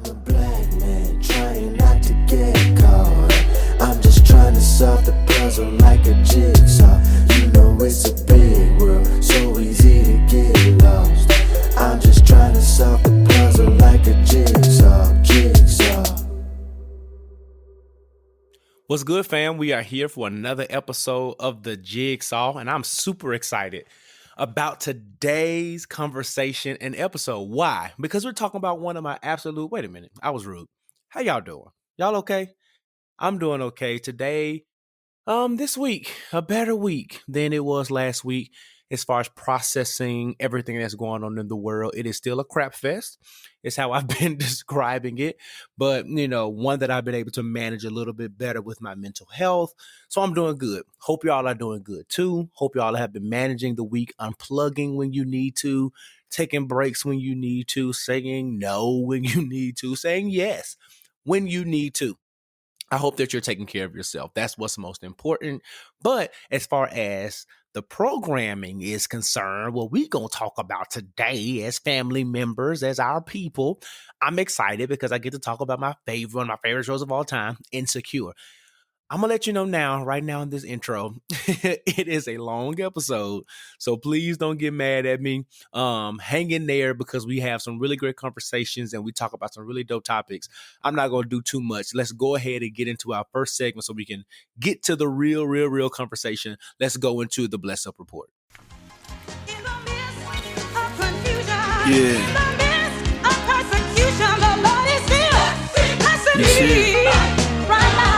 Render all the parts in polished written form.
I'm a black man trying not to get caught. I'm just trying to solve the puzzle like a jigsaw. You know it's a big world, so easy to get lost. I'm just trying to solve the puzzle like a jigsaw. What's good, fam? We are here for another episode of The Jigsaw, and I'm super excited about today's conversation and episode. Why? Because we're talking about one of my absolute... Wait a minute. I was rude. How y'all doing? Y'all okay? I'm doing okay. Today, this week, a better week than it was last week as far as processing everything that's going on in the world. It is still a crap fest. It's how I've been describing it. But, one that I've been able to manage a little bit better with my mental health. So I'm doing good. Hope y'all are doing good too. Hope y'all have been managing the week, unplugging when you need to, taking breaks when you need to, saying no when you need to, saying yes when you need to. I hope that you're taking care of yourself. That's what's most important. But as far as the programming is concerned, what we're going to talk about today as family members, as our people, I'm excited because I get to talk about one of my favorite shows of all time, Insecure. I'm going to let you know now, right now in this intro, it is a long episode, so please don't get mad at me. Hang in there because we have some really great conversations and we talk about some really dope topics. I'm not going to do too much. Let's go ahead and get into our first segment so we can get to the real conversation. Let's go into the Bless Up Report. In the midst of confusion, Yeah. in the midst of persecution, the Lord is still blessing You see me right now.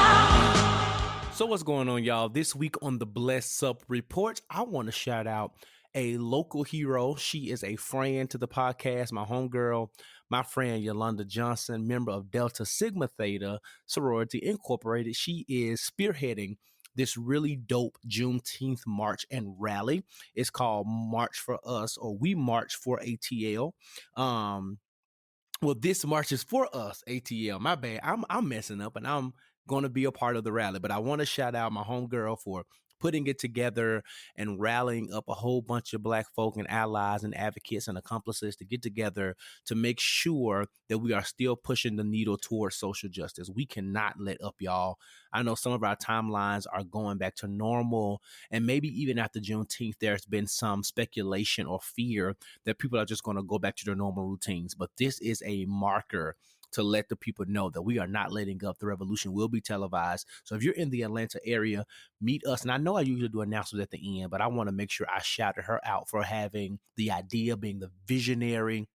So what's going on, y'all? This week on the Bless Up Report, I want to shout out a local hero. She is a friend to the podcast, my homegirl, my friend Katelynn Johnson, member of Delta Sigma Theta Sorority Incorporated. She is spearheading this really dope Juneteenth march and rally. It's called March for Us, or We March for ATL. Well, this march is for us, ATL. My bad. I'm messing up, and I'm going to be a part of the rally. But I want to shout out my homegirl for putting it together and rallying up a whole bunch of Black folk and allies and advocates and accomplices to get together to make sure that we are still pushing the needle towards social justice. We cannot let up, y'all. I know some of our timelines are going back to normal, and maybe even after Juneteenth, there's been some speculation or fear that people are just going to go back to their normal routines. But this is a marker to let the people know that we are not letting up. The revolution will be televised. So if you're in the Atlanta area, meet us. And I know I usually do announcements at the end, but I want to make sure I shouted her out for having the idea, being the visionary,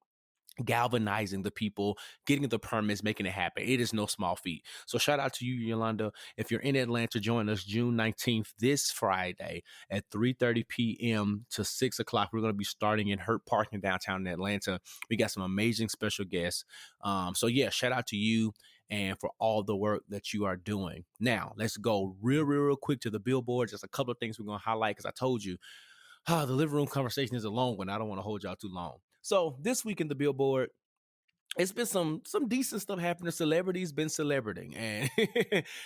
galvanizing the people, getting the permits, making it happen. It is no small feat. So shout out to you, Yolanda. If you're in Atlanta, join us June 19th, this Friday at 3:30 p.m. to 6 o'clock. We're going to be starting in Hurt Park in downtown Atlanta. We got some amazing special guests. So yeah, shout out to you and for all the work that you are doing. Now, let's go real quick to the billboard. Just a couple of things we're going to highlight because I told you, the living room conversation is a long one. I don't want to hold y'all too long. So this week in the billboard, it's been some decent stuff happening. Celebrities been celebrating, and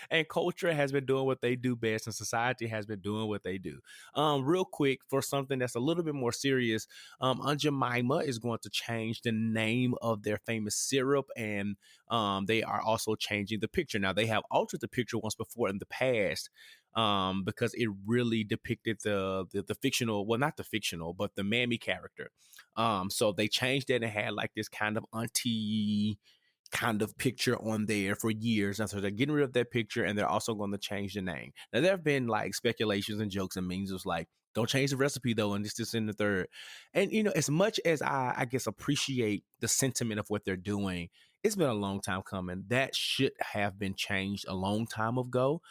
and culture has been doing what they do best, and society has been doing what they do. Real quick, for something that's a little bit more serious, Aunt Jemima is going to change the name of their famous syrup, and they are also changing the picture. Now, they have altered the picture once before in the past, because it really depicted the fictional, well, not the fictional, but the Mammy character. So they changed it and had like this kind of auntie kind of picture on there for years. And so they're getting rid of that picture, and they're also going to change the name. Now, there have been like speculations and jokes and memes. It's like, don't change the recipe though, and this in the third. And as much as I guess appreciate the sentiment of what they're doing, it's been a long time coming. That should have been changed a long time ago.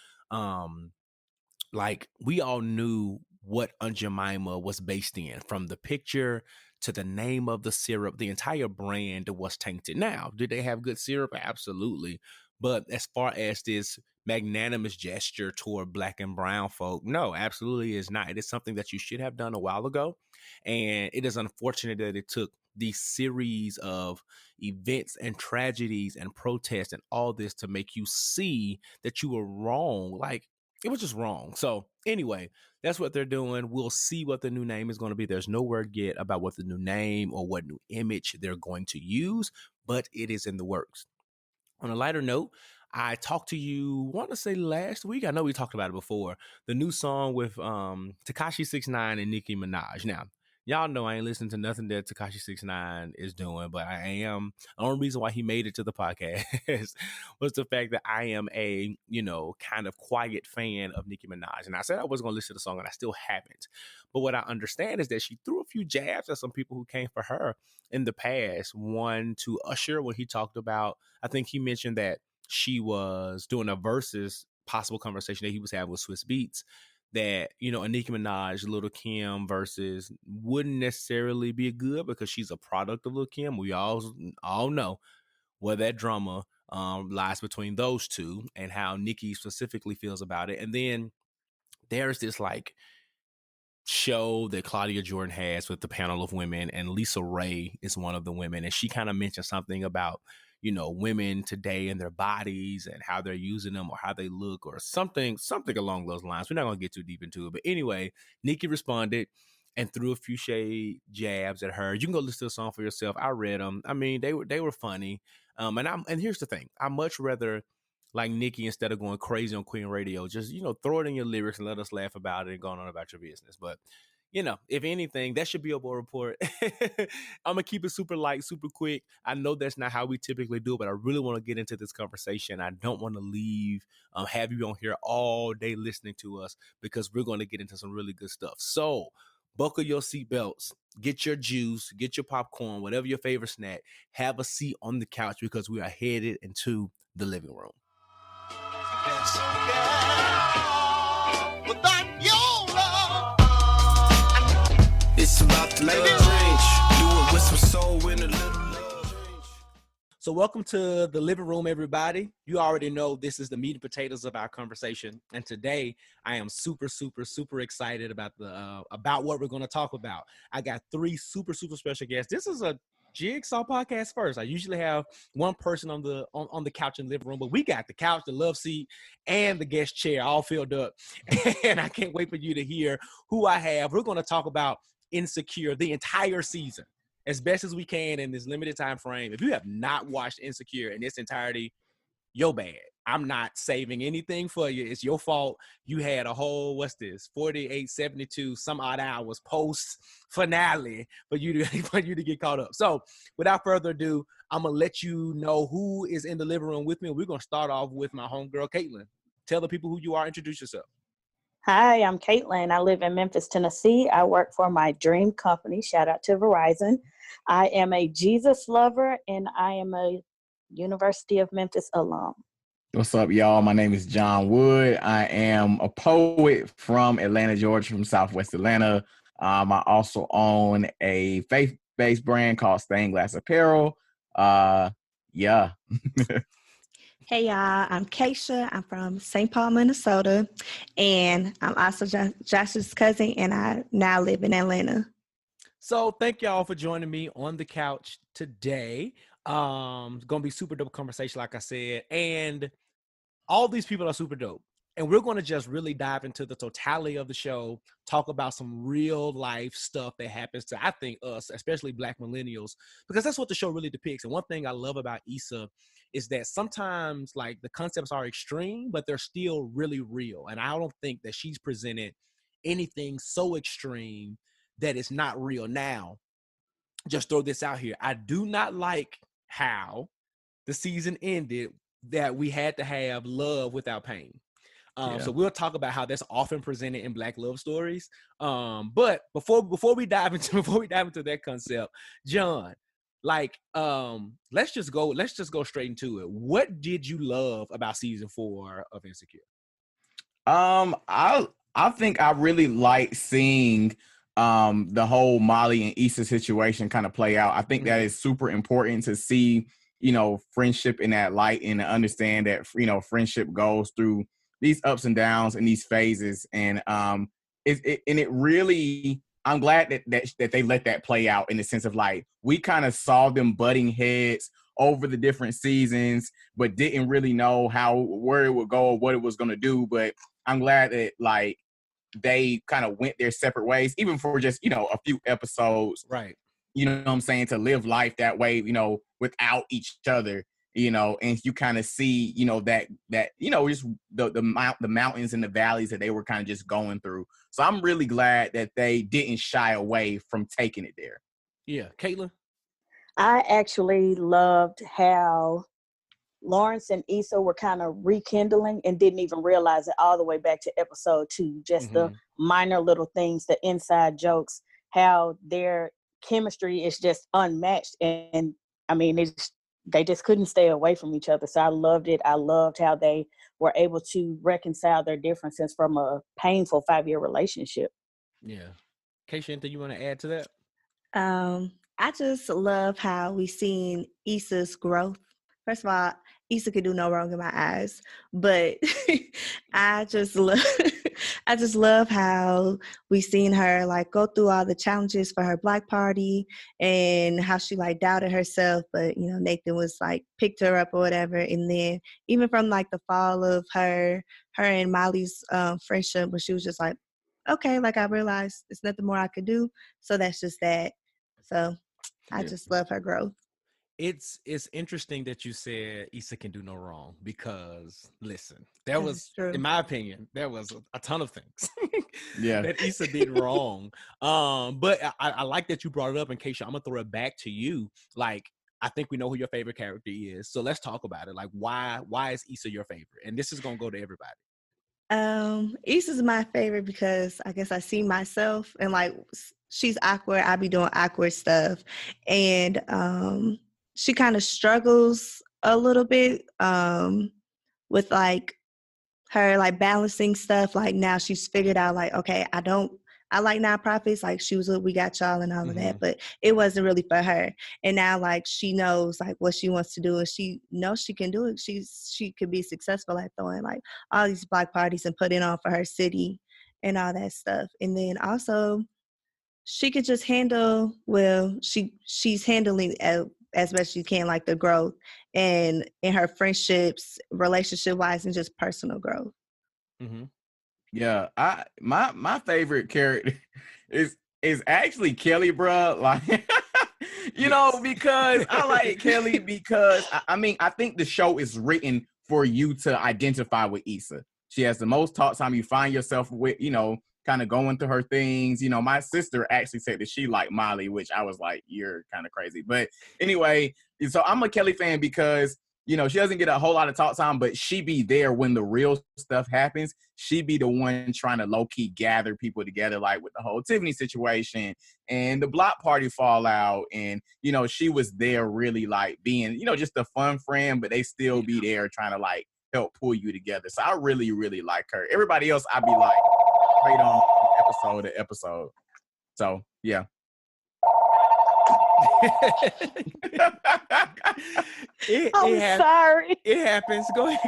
Like, we all knew what Aunt Jemima was based in, from the picture to the name of the syrup. The entire brand was tainted. Now, did they have good syrup? Absolutely. But as far as this magnanimous gesture toward Black and brown folk, no, absolutely is not. It is something that you should have done a while ago. And it is unfortunate that it took these series of events and tragedies and protests and all this to make you see that you were wrong. Like, it was just wrong. So anyway, that's what they're doing. We'll see what the new name is going to be. There's no word yet about what the new name or what new image they're going to use, but it is in the works. on a lighter note, I talked to you, want to say last week. I know we talked about it before. The new song with Tekashi 69 and Nicki Minaj. Now, y'all know I ain't listening to nothing that Tekashi 69 is doing, but I am. The only reason why he made it to the podcast was the fact that I am a, kind of quiet fan of Nicki Minaj. And I said I was going to listen to the song, and I still haven't. But what I understand is that she threw a few jabs at some people who came for her in the past. One to Usher when he talked about, I think he mentioned that she was doing a versus possible conversation that he was having with Swiss Beats, that, a Nicki Minaj, Lil' Kim versus wouldn't necessarily be good because she's a product of Lil' Kim. We all know where that drama lies between those two and how Nicki specifically feels about it. And then there's this like show that Claudia Jordan has with the panel of women, and Lisa Ray is one of the women, and she kind of mentioned something about women today and their bodies and how they're using them or how they look or something along those lines. We're not going to get too deep into it, but anyway, Nicki responded and threw a few shade jabs at her. You can go listen to the song for yourself. I read them. I mean, they were funny. And here's the thing: I much rather, like Nicki, instead of going crazy on Queen Radio, just throw it in your lyrics and let us laugh about it and go on about your business. But if anything, that should be a board report. I'm gonna keep it super light, super quick. I know that's not how we typically do it, but I really want to get into this conversation. I don't want to leave, have you on here all day listening to us, because we're going to get into some really good stuff. So buckle your seatbelts, get your juice, get your popcorn, whatever your favorite snack. Have a seat on the couch because we are headed into the living room. It's about the love change. Do it with some soul in a little love change. So welcome to the living room, everybody. You already know this is the meat and potatoes of our conversation. And today I am super, super, super excited about what we're going to talk about. I got three super, super special guests. This is a Jigsaw podcast first. I usually have one person on the couch in the living room, but we got the couch, the love seat, and the guest chair all filled up. And I can't wait for you to hear who I have. We're going to talk about Insecure, the entire season, as best as we can in this limited time frame. If you have not watched Insecure in its entirety, you're bad. I'm not saving anything for you. It's your fault. You had a whole, 48, 72, some odd hours post finale for you to get caught up. So without further ado, I'm going to let you know who is in the living room with me. We're going to start off with my homegirl, Katelynn. Tell the people who you are. Introduce yourself. Hi, I'm Katelynn. I live in Memphis, Tennessee. I work for my dream company. Shout out to Verizon. I am a Jesus lover, and I am a University of Memphis alum. What's up, y'all? My name is John Wood. I am a poet from Atlanta, Georgia, from Southwest Atlanta. I also own a faith-based brand called Stained Glass Apparel. Yeah. Hey, y'all. I'm Kaisha. I'm from St. Paul, Minnesota, and I'm also Josh's cousin, and I now live in Atlanta. So thank y'all for joining me on the couch today. It's going to be super dope conversation, like I said, and all these people are super dope. And we're going to just really dive into the totality of the show, talk about some real life stuff that happens to, I think, us, especially Black millennials, because that's what the show really depicts. And one thing I love about Issa is that sometimes like the concepts are extreme, but they're still really real. And I don't think that she's presented anything so extreme that it's not real. Now, just throw this out here. I do not like how the season ended, that we had to have love without pain. So we'll talk about how that's often presented in Black love stories. But before we dive into that concept, John, like, let's just go straight into it. What did you love about season 4 of Insecure? I think I really like seeing the whole Molly and Issa situation kind of play out. I think that is super important to see, friendship in that light, and to understand that, friendship goes through these ups and downs and these phases. And it really, I'm glad that they let that play out, in the sense of like, we kind of saw them butting heads over the different seasons, but didn't really know where it would go or what it was going to do. But I'm glad that like they kind of went their separate ways, even for just, a few episodes. Right. You know what I'm saying? To live life that way, without each other. and you kind of see, that just the mountains and the valleys that they were kind of just going through. So I'm really glad that they didn't shy away from taking it there. Yeah, Katelynn. I actually loved how Lawrence and Issa were kind of rekindling and didn't even realize it all the way back to episode 2. Just the minor little things, the inside jokes, how their chemistry is just unmatched. And I mean, they just couldn't stay away from each other. So I loved it. I loved how they were able to reconcile their differences from a painful 5-year relationship. Yeah. Kaisha, anything you want to add to that? I just love how we seen Issa's growth. First of all, Issa could do no wrong in my eyes, but I just love how we seen her like go through all the challenges for her Black Party and how she like doubted herself, but Nathan was like picked her up or whatever. And then even from like the fall of her and Molly's friendship, where she was just like, okay, like I realized there's nothing more I could do, so that's just that. So I just love her growth. It's interesting that you said Issa can do no wrong, because listen, there was, in my opinion, there was a ton of things that Issa did wrong. But I like that you brought it up, and Kaisha, I'm gonna throw it back to you. Like, I think we know who your favorite character is, so let's talk about it. Like, why is Issa your favorite? And this is gonna go to everybody. Issa's my favorite because I guess I see myself, and like she's awkward, I be doing awkward stuff, and she kind of struggles a little bit with like her like balancing stuff. Like now she's figured out like, okay, I like nonprofits, like she was with We Got Y'all and all of that, but it wasn't really for her. And now like she knows like what she wants to do, and she knows she can do it. She could be successful at throwing like all these Black parties and putting on for her city and all that stuff. And then also she could just handle, she's handling as best she can, like the growth and in her friendships, relationship wise, and just personal growth. Yeah, my favorite character is actually Kelly, bro. Like, because I like Kelly because I mean I think the show is written for you to identify with Issa. She has the most talk time. You find yourself with, kind of going through her things. My sister actually said that she liked Molly, which I was like, you're kind of crazy. But anyway, so I'm a Kelly fan because, she doesn't get a whole lot of talk time, but she be there when the real stuff happens. She be the one trying to low-key gather people together, like with the whole Tiffany situation and the block party fallout. And, she was there really like being, just a fun friend, but they still be there trying to like help pull you together. So I really, really like her. Everybody else, I'd be like, straight on episode to episode. So yeah. Sorry. It happens. Go ahead.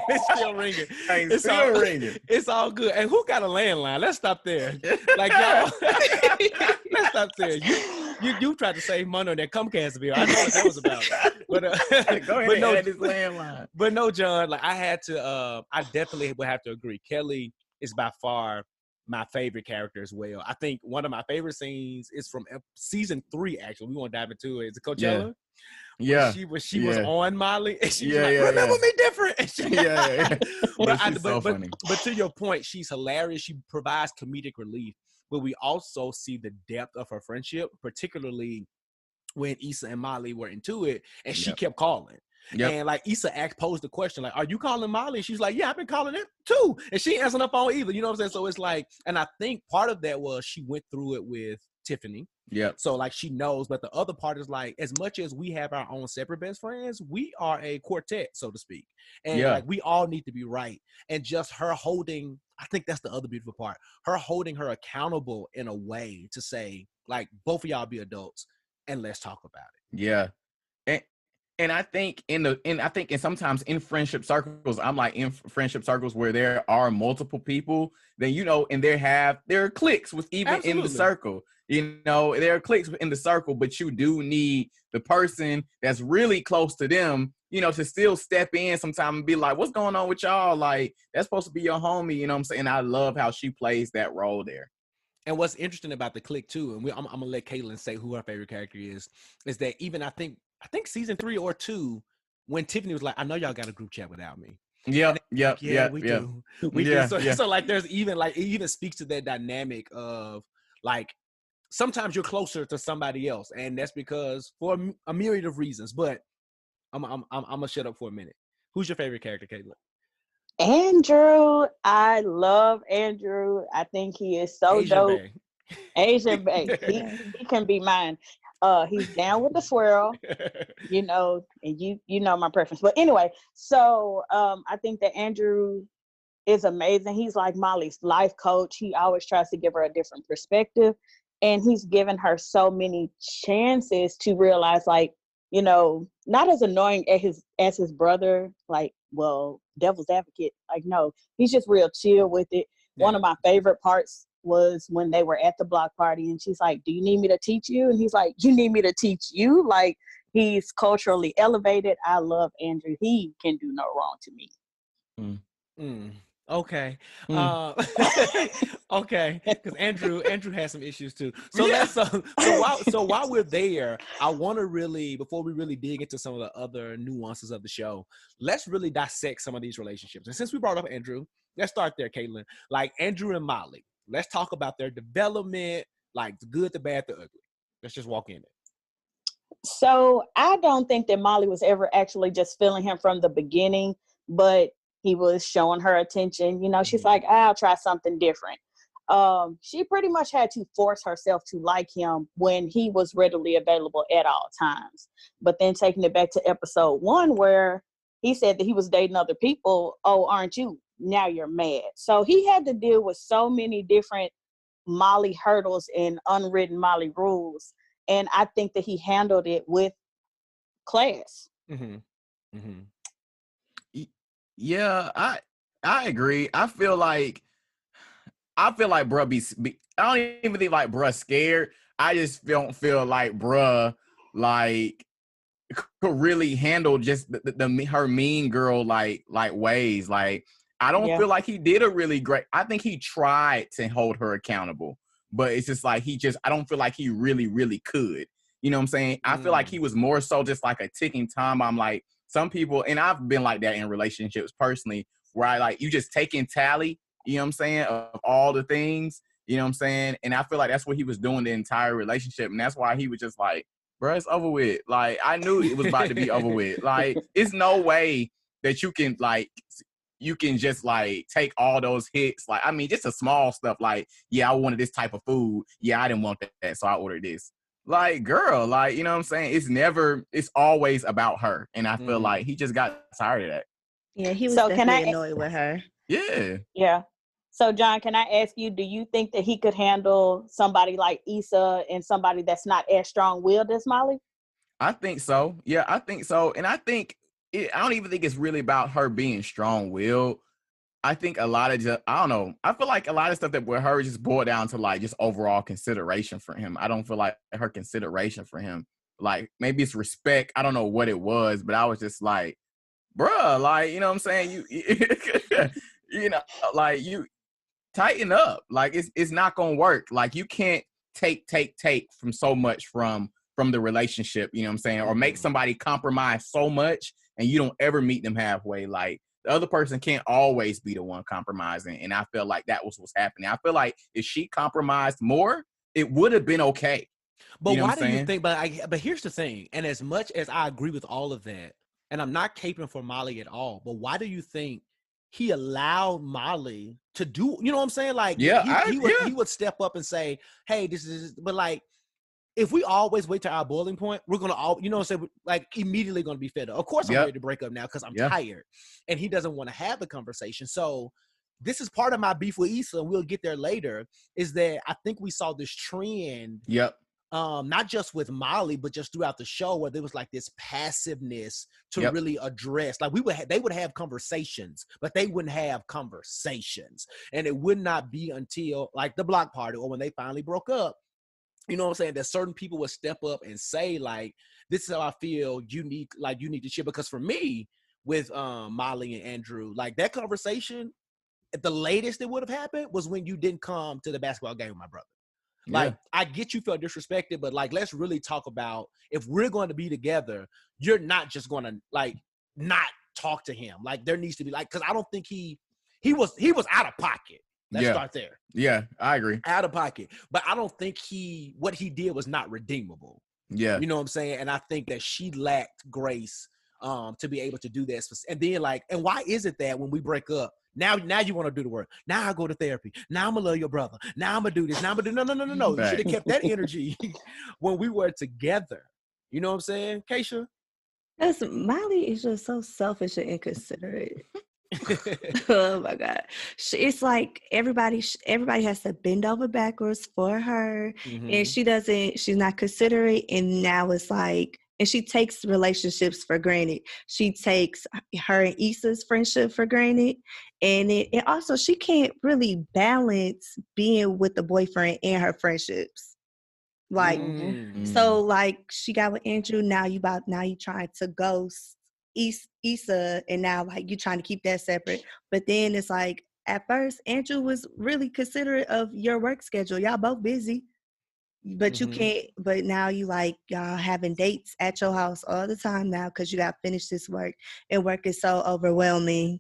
It's still ringing. Ringing. It's all good. And who got a landline? Let's stop there. Like, y'all. Let's stop there. You tried to save money on that Comcast bill. I know what that was about. But go ahead and add this landline. But no, John. Like, I definitely would have to agree. Kelly is by far my favorite character as well. I think one of my favorite scenes is from season 3. Actually, we want to dive into it. Is it Coachella? Yeah. She was on Molly, and she was like, "Remember me different." And she's so funny. But to your point, she's hilarious. She provides comedic relief, but we also see the depth of her friendship, particularly when Issa and Molly were into it, and she kept calling. Yep. And like Issa posed the question, like, "Are you calling Molly?" And she's like, "Yeah, I've been calling it too." And she ain't answering her phone either. You know what I'm saying? So it's like, and I think part of that was she went through it with Tiffany. Yeah. So like she knows, but the other part is like, as much as we have our own separate best friends, we are a quartet, so to speak. And like we all need to be right. And just her holding, I think that's the other beautiful part. Her holding her accountable in a way to say, like, both of y'all be adults and let's talk about it. Yeah. And I think sometimes in friendship circles, I'm like in friendship circles where there are multiple people, then and there are cliques with even in the circle. There are cliques in the circle, but you do need the person that's really close to them, to still step in sometime and be like, "What's going on with y'all?" Like, that's supposed to be your homie, you know what I'm saying? I love how she plays that role there. And what's interesting about the clique too, and I'm gonna let Katelynn say who her favorite character is that even I think season 3 or 2, when Tiffany was like, I know y'all got a group chat without me. Yep, yep, Yeah, yep, we yep. do. We Yeah, do. So, yeah. so like there's even like it even speaks to that dynamic of like sometimes you're closer to somebody else, and that's because for a myriad of reasons. But I'm gonna shut up for a minute. Who's your favorite character, Katelynn? Andrew, I love Andrew. I think he is so Asian dope. Bay. Asian Bay. He can be mine. He's down with the swirl, you know, and you know my preference. But anyway, so I think that Andrew is amazing. He's like Molly's life coach. He always tries to give her a different perspective. And he's given her so many chances to realize, like, you know, not as annoying as his brother, like, well, devil's advocate. Like, no, he's just real chill with it. Yeah. One of my favorite parts was when they were at the block party and she's like, do you need me to teach you? And he's like, you need me to teach you? Like, he's culturally elevated. I love Andrew. He can do no wrong to me. Okay. Okay. Because Andrew has some issues too. So let's so while we're there, I want to really, before we really dig into some of the other nuances of the show, let's really dissect some of these relationships. And since we brought up Andrew, let's start there, Katelynn. Like Andrew and Molly. Let's talk about their development, like the good, the bad, the ugly. Let's just walk in it. So I don't think that Molly was ever actually just feeling him from the beginning, but he was showing her attention. You know, she's like, I'll try something different. She pretty much had to force herself to like him when he was readily available at all times. But then taking it back to episode 1, where he said that he was dating other people. Oh, aren't you? Now you're mad. So he had to deal with so many different Molly hurdles and unwritten Molly rules. And I think that he handled it with class. Yeah, I agree. I feel like bruh I don't even think like bruh scared. I just don't feel like bruh like could really handle just her mean girl like ways. Like I don't feel like he did a really great. I think he tried to hold her accountable, but it's just like I don't feel like he really could. You know what I'm saying? I feel like he was more so just like a ticking time. I'm like, some people, and I've been like that in relationships personally, where I like, you just taking tally, you know what I'm saying, of all the things, you know what I'm saying? And I feel like that's what he was doing the entire relationship. And that's why he was just like, bro, it's over with. Like, I knew it was about to be over with. Like, it's no way that you can just like take all those hits. Like, I mean, just a small stuff like, yeah, I wanted this type of food. Yeah, I didn't want that, so I ordered this. Like, girl, like, you know what I'm saying? It's always about her. And I feel like he just got tired of that. Yeah, he was definitely annoyed with her. Yeah. Yeah. So, John, can I ask you, do you think that he could handle somebody like Issa and somebody that's not as strong-willed as Molly? I think so. Yeah, I think so. And I think, I don't even think it's really about her being strong-willed. I think a lot of I don't know. I feel like a lot of stuff that with her just boiled down to like just overall consideration for him. I don't feel like her consideration for him, like maybe it's respect. I don't know what it was, but I was just like, bruh, like, you know what I'm saying? You know, like you tighten up. Like it's not gonna work. Like you can't take from so much from the relationship, you know what I'm saying? Or make somebody compromise so much and you don't ever meet them halfway. Like the other person can't always be the one compromising. And I feel like that was what's happening. I feel like if she compromised more, it would have been okay. But you know why do you think, but here's the thing. And as much as I agree with all of that, and I'm not caping for Molly at all, but why do you think he allowed Molly to do, you know what I'm saying? Like, he would step up and say, hey, this is, but like, if we always wait to our boiling point, we're going to all, you know what I'm saying? Like immediately going to be fed up. Of course I'm ready to break up now because I'm tired. And he doesn't want to have the conversation. So this is part of my beef with Issa, and we'll get there later, is that I think we saw this trend. Not just with Molly, but just throughout the show where there was like this passiveness to really address, like they would have conversations, but they wouldn't have conversations. And it would not be until like the block party or when they finally broke up, you know what I'm saying, that certain people would step up and say like, this is how I feel, you need to share. Because for me with Molly and Andrew, like that conversation at the latest it would have happened was when you didn't come to the basketball game with my brother. Like, I get you feel disrespected, but like, let's really talk about if we're going to be together, you're not just going to like, not talk to him. Like there needs to be like, because I don't think he was out of pocket. Let's start there. Yeah, I agree. Out of pocket. But I don't think what he did was not redeemable. Yeah. You know what I'm saying? And I think that she lacked grace to be able to do that. And then like, and why is it that when we break up, now you want to do the work. Now I go to therapy. Now I'm gonna love your brother. Now I'm gonna do this. Now I'm gonna do no. You should have kept that energy when we were together. You know what I'm saying, Kaisha? Because Miley is just so selfish and inconsiderate. Oh my God. It's like everybody has to bend over backwards for her, and she's not considerate, and now it's like, and she takes relationships for granted. She takes her and Issa's friendship for granted, and it also, she can't really balance being with the boyfriend and her friendships. Like, so like she got with Andrew, now you trying to ghost Issa, and now like you trying to keep that separate. But then it's like, at first Andrew was really considerate of your work schedule. Y'all both busy, but you can't, but now you like, y'all having dates at your house all the time now because you got to finish this work, and work is so overwhelming,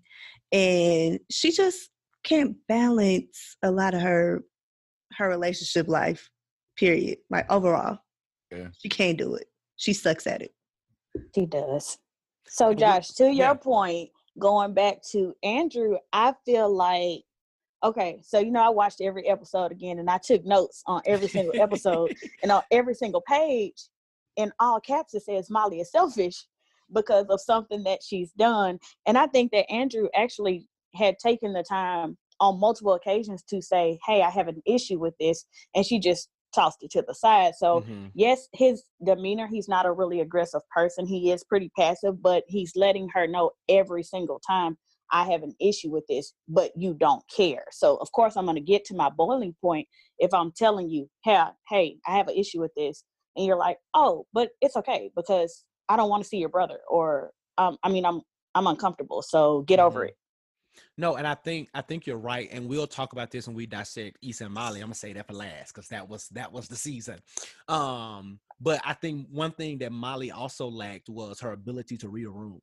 and she just can't balance a lot of her relationship life, period. Like overall, she can't do it. She sucks at it. She does. So Josh, to your point, going back to Andrew, I feel like, okay, so I watched every episode again, and I took notes on every single episode, and on every single page, in all caps, it says Molly is selfish because of something that she's done. And I think that Andrew actually had taken the time on multiple occasions to say, hey, I have an issue with this, and she just tossed it to the side. So yes, his demeanor, he's not a really aggressive person. He is pretty passive, but he's letting her know every single time, I have an issue with this, but you don't care. So of course I'm going to get to my boiling point if I'm telling you, hey, I have an issue with this, and you're like, oh, but it's okay because I don't want to see your brother, or I'm uncomfortable, so get over it. No, and I think you're right, and we'll talk about this when we dissect Issa and Molly. I'm gonna say that for last because that was the season. But I think one thing that Molly also lacked was her ability to read a room.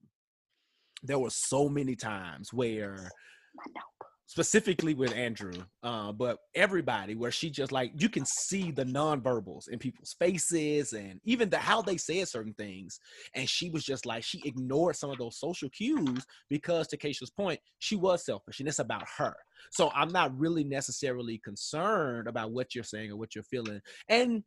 There were so many times where, specifically with Andrew, but everybody, where she just like, you can see the nonverbals in people's faces and even how they said certain things. And she was just like, she ignored some of those social cues because, to Kaisha's point, she was selfish and it's about her. So I'm not really necessarily concerned about what you're saying or what you're feeling. And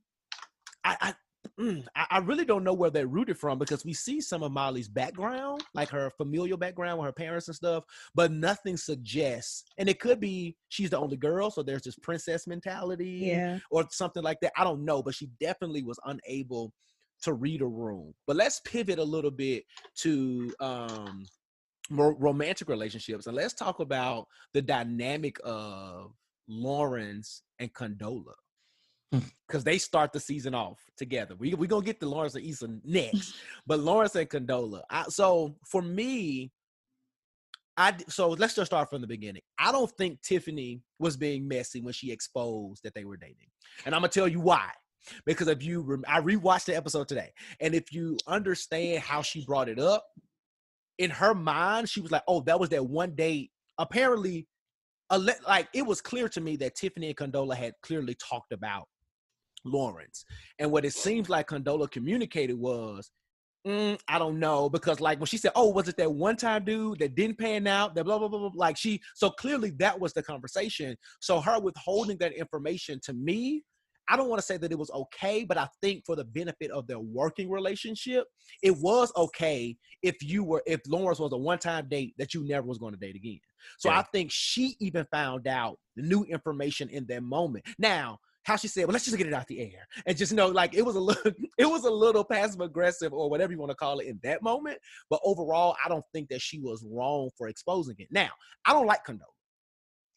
I really don't know where they're rooted from, because we see some of Molly's background, like her familial background with her parents and stuff, but nothing suggests, and it could be she's the only girl, so there's this princess mentality or something like that. I don't know, but she definitely was unable to read a room. But let's pivot a little bit to more romantic relationships, and let's talk about the dynamic of Lawrence and Condola. Because they start the season off together. We're going to get to Lawrence and Issa next. But Lawrence and Condola. So for me, so let's just start from the beginning. I don't think Tiffany was being messy when she exposed that they were dating. And I'm going to tell you why. Because I rewatched the episode today. And if you understand how she brought it up, in her mind, she was like, oh, that was that one date. Apparently, like, it was clear to me that Tiffany and Condola had clearly talked about Lawrence. And what it seems like Condola communicated was, I don't know, because like when she said, oh, was it that one time dude that didn't pan out, that blah, blah, blah, blah, like so clearly that was the conversation. So her withholding that information, to me, I don't want to say that it was okay, but I think for the benefit of their working relationship, it was okay if Lawrence was a one-time date that you never was going to date again. So I think she even found out the new information in that moment. Now, how she said, well, let's just get it out the air. And just like it was a little passive aggressive or whatever you want to call it in that moment. But overall, I don't think that she was wrong for exposing it. Now, I don't like Condola.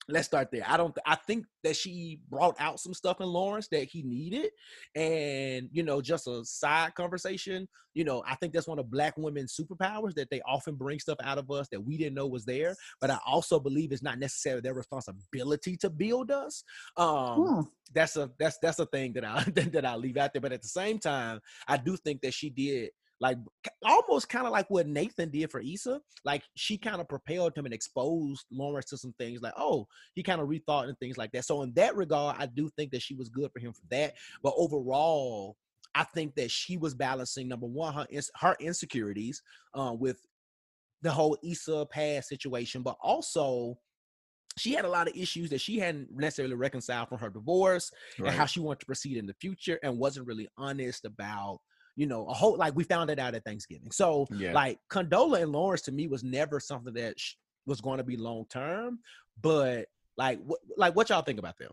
Let's start there. I think that she brought out some stuff in Lawrence that he needed. And, just a side conversation, I think that's one of Black women's superpowers, that they often bring stuff out of us that we didn't know was there. But I also believe it's not necessarily their responsibility to build us. That's a thing that I leave out there. But at the same time, I do think that she did like almost kind of like what Nathan did for Issa. Like she kind of propelled him and exposed Lawrence to some things like, oh, he kind of rethought and things like that. So in that regard, I do think that she was good for him for that. But overall, I think that she was balancing, number one, her insecurities with the whole Issa past situation, but also she had a lot of issues that she hadn't necessarily reconciled from her divorce and how she wanted to proceed in the future, and wasn't really honest about, you know, a whole, like we found it out at Thanksgiving. So like Condola and Lawrence to me was never something that was going to be long-term, but like what y'all think about them?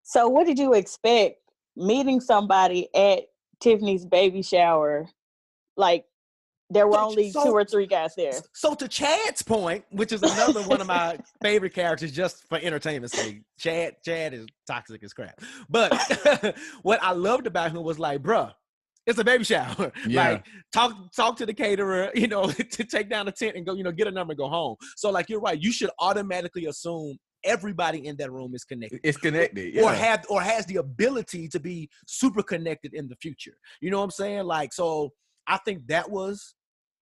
So what did you expect meeting somebody at Tiffany's baby shower? Like, there were only 2 or 3 guys there. So to Chad's point, which is another one of my favorite characters just for entertainment's sake, Chad is toxic as crap. But what I loved about him was like, bruh, it's a baby shower. Yeah. Like talk to the caterer, you know, to take down the tent and go, you know, get a number and go home. So like, you're right. You should automatically assume everybody in that room is connected. It's connected. Yeah. Or has the ability to be super connected in the future. You know what I'm saying? Like, so I think that was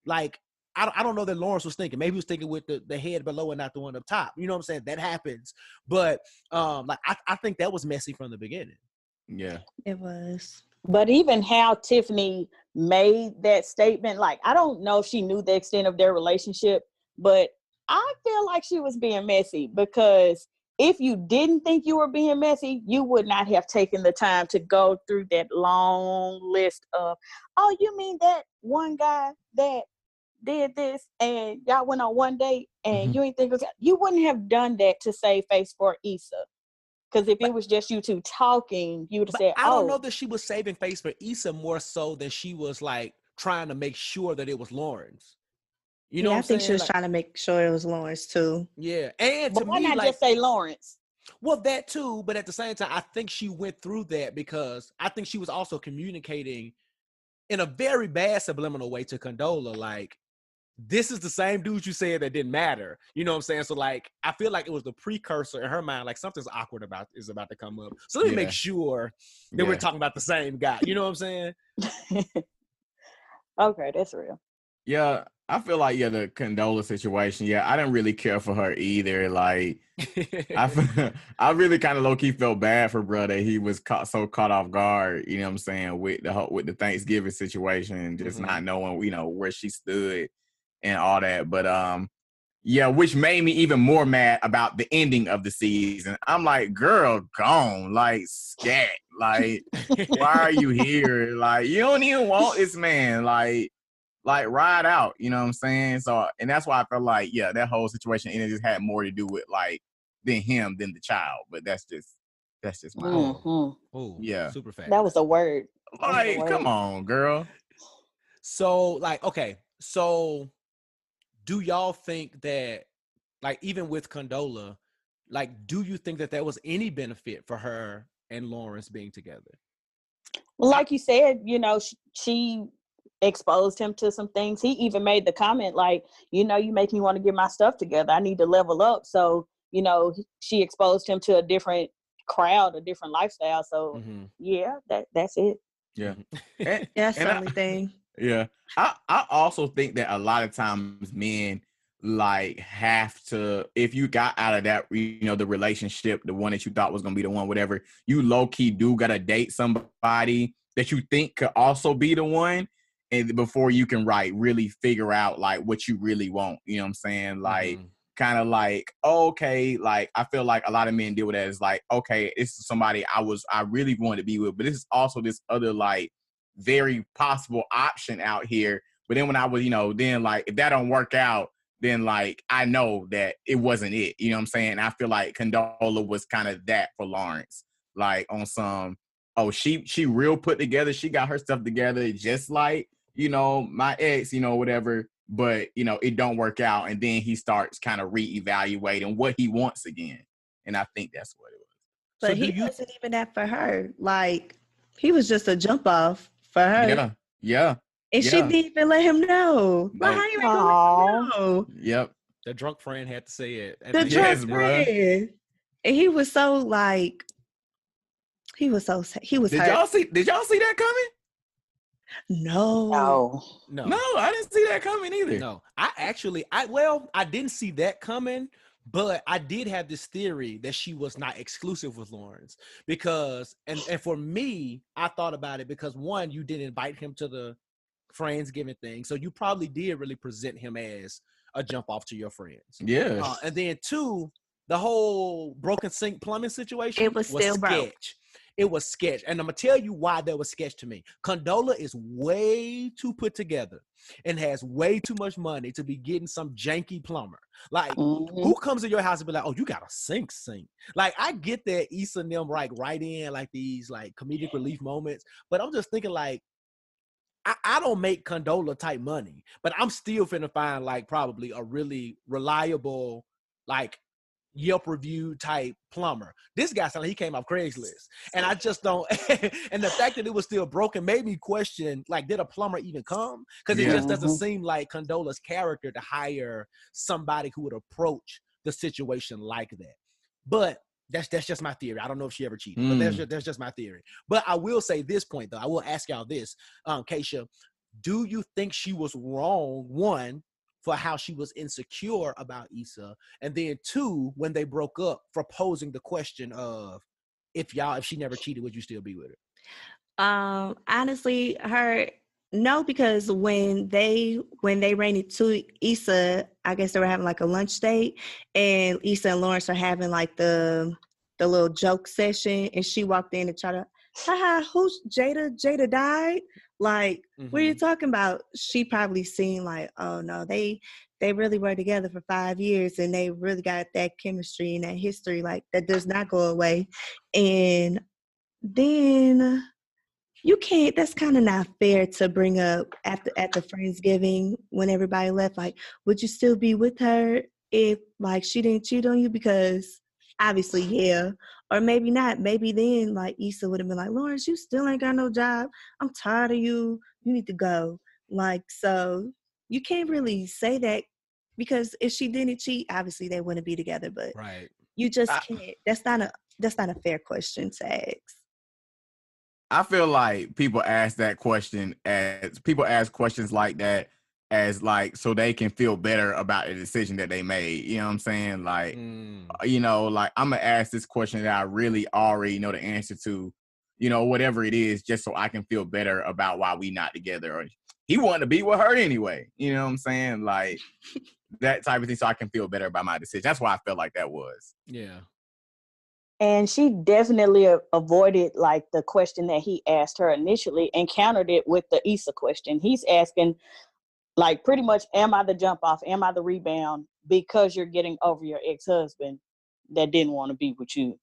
like, I don't know that Lawrence was thinking. Maybe he was thinking with the head below and not the one up top. You know what I'm saying? That happens. But like I think that was messy from the beginning. Yeah. It was. But even how Tiffany made that statement, like, I don't know if she knew the extent of their relationship, but I feel like she was being messy, because if you didn't think you were being messy, you would not have taken the time to go through that long list of, oh, you mean that one guy that did this and y'all went on one date and you ain't think it was, you wouldn't have done that to save face for Issa. Because if it was just you two talking, you would have said, I don't know that she was saving face for Issa more so than she was like trying to make sure that it was Lawrence. You know what I'm saying? I think she was trying to make sure it was Lawrence too. Yeah. And but to why me, not like, just say Lawrence? Well, that too, but at the same time, I think she went through that because I think she was also communicating in a very bad subliminal way to Condola, like, this is the same dude you said that didn't matter. You know what I'm saying? So like, I feel like it was the precursor in her mind, like something's awkward is about to come up. So let me make sure that we're talking about the same guy. You know what I'm saying? Okay, that's real. Yeah, I feel like the Condola situation. Yeah, I didn't really care for her either. Like, I really kind of low key felt bad for bro that he was caught off guard. You know what I'm saying, with the Thanksgiving situation and just not knowing where she stood and all that. But which made me even more mad about the ending of the season. I'm like, girl, gone, like scat, like why are you here? Like, you don't even want this man, like ride out, you know what I'm saying? So, and that's why I felt like, that whole situation, and it just had more to do with like than him than the child. But that's just my Oh, super fast. That was a word. Like, come on, girl. So, like, okay, so do y'all think that, like, even with Condola, like, do you think that there was any benefit for her and Lawrence being together? Well, like you said, she exposed him to some things. He even made the comment like, you make me want to get my stuff together. I need to level up. So, she exposed him to a different crowd, a different lifestyle. So that's it. Yeah. That's the only thing. Yeah. I also think that a lot of times men like have to, if you got out of that, the relationship, the one that you thought was going to be the one, whatever, you low key do got to date somebody that you think could also be the one. And before you can really figure out like what you really want, you know what I'm saying? Like, kind of like, okay, like I feel like a lot of men deal with that. It's like, okay, this is somebody I really wanted to be with, but this is also this other like very possible option out here. But then when I was, then like if that don't work out, then like I know that it wasn't it. You know what I'm saying? I feel like Condola was kind of that for Lawrence, like on some, she real put together. She got her stuff together, just like my ex, whatever. But it don't work out, and then he starts kind of reevaluating what he wants again, and I think that's what it was. But So he wasn't even that for her. Like, he was just a jump off for her. Yeah. And she didn't even let him know. Like, how you ain't gonna let him know? Yep. The drunk friend had to say it. The drunk friend. And he was so like, he was hurt. Did y'all see that coming? No. No. No, I didn't see that coming either. No, I didn't see that coming, but I did have this theory that she was not exclusive with Lawrence because, and for me, I thought about it because one, you didn't invite him to the Friendsgiving thing, so you probably did really present him as a jump off to your friends. Yeah. And then two, the whole broken sink plumbing situation It was still broke. sketch. It was sketch. And I'm going to tell you why that was sketch to me. Condola is way too put together and has way too much money to be getting some janky plumber. Like, who comes to your house and be like, oh, you got a sink? Like, I get that Issa and them right in like these like comedic relief moments, but I'm just thinking like, I don't make Condola type money, but I'm still finna find like probably a really reliable, like Yelp review type plumber. This guy sounded like he came off Craigslist, and I just don't. And the fact that it was still broken made me question, like, did a plumber even come? Because it just doesn't seem like Condola's character to hire somebody who would approach the situation like that. But that's just my theory. I don't know if she ever cheated, but that's just my theory. But I will say this point though. I will ask y'all this, Kaisha, do you think she was wrong? One, for how she was insecure about Issa, and then two, when they broke up, for posing the question of if she never cheated, would you still be with her? Honestly, no, because when they ran into Issa, I guess they were having like a lunch date, and Issa and Lawrence are having like the little joke session, and she walked in and tried to, haha, who's Jada? Jada died? Like, what are you talking about? She probably seen like, oh no, they really were together for 5 years, and they really got that chemistry and that history like that does not go away. And then you can't, that's kind of not fair to bring up at the Friendsgiving when everybody left. Like, would you still be with her if like she didn't cheat on you? Because obviously, yeah. Or maybe not. Maybe then like Issa would have been like, Lawrence, you still ain't got no job. I'm tired of you. You need to go. Like, so you can't really say that, because if she didn't cheat, obviously they wouldn't be together. But you just can't. That's not a fair question to ask. I feel like people ask questions like that as like so they can feel better about the decision that they made. You know what I'm saying? Like, you know, like I'm gonna ask this question that I really already know the answer to, you know, whatever it is, just so I can feel better about why we not together. Or he wanted to be with her anyway. You know what I'm saying? Like that type of thing, so I can feel better about my decision. That's why I felt like that was. Yeah. And she definitely avoided like the question that he asked her initially and countered it with the Issa question. He's asking like pretty much, am I the jump off? Am I the rebound? Because you're getting over your ex-husband that didn't want to be with you.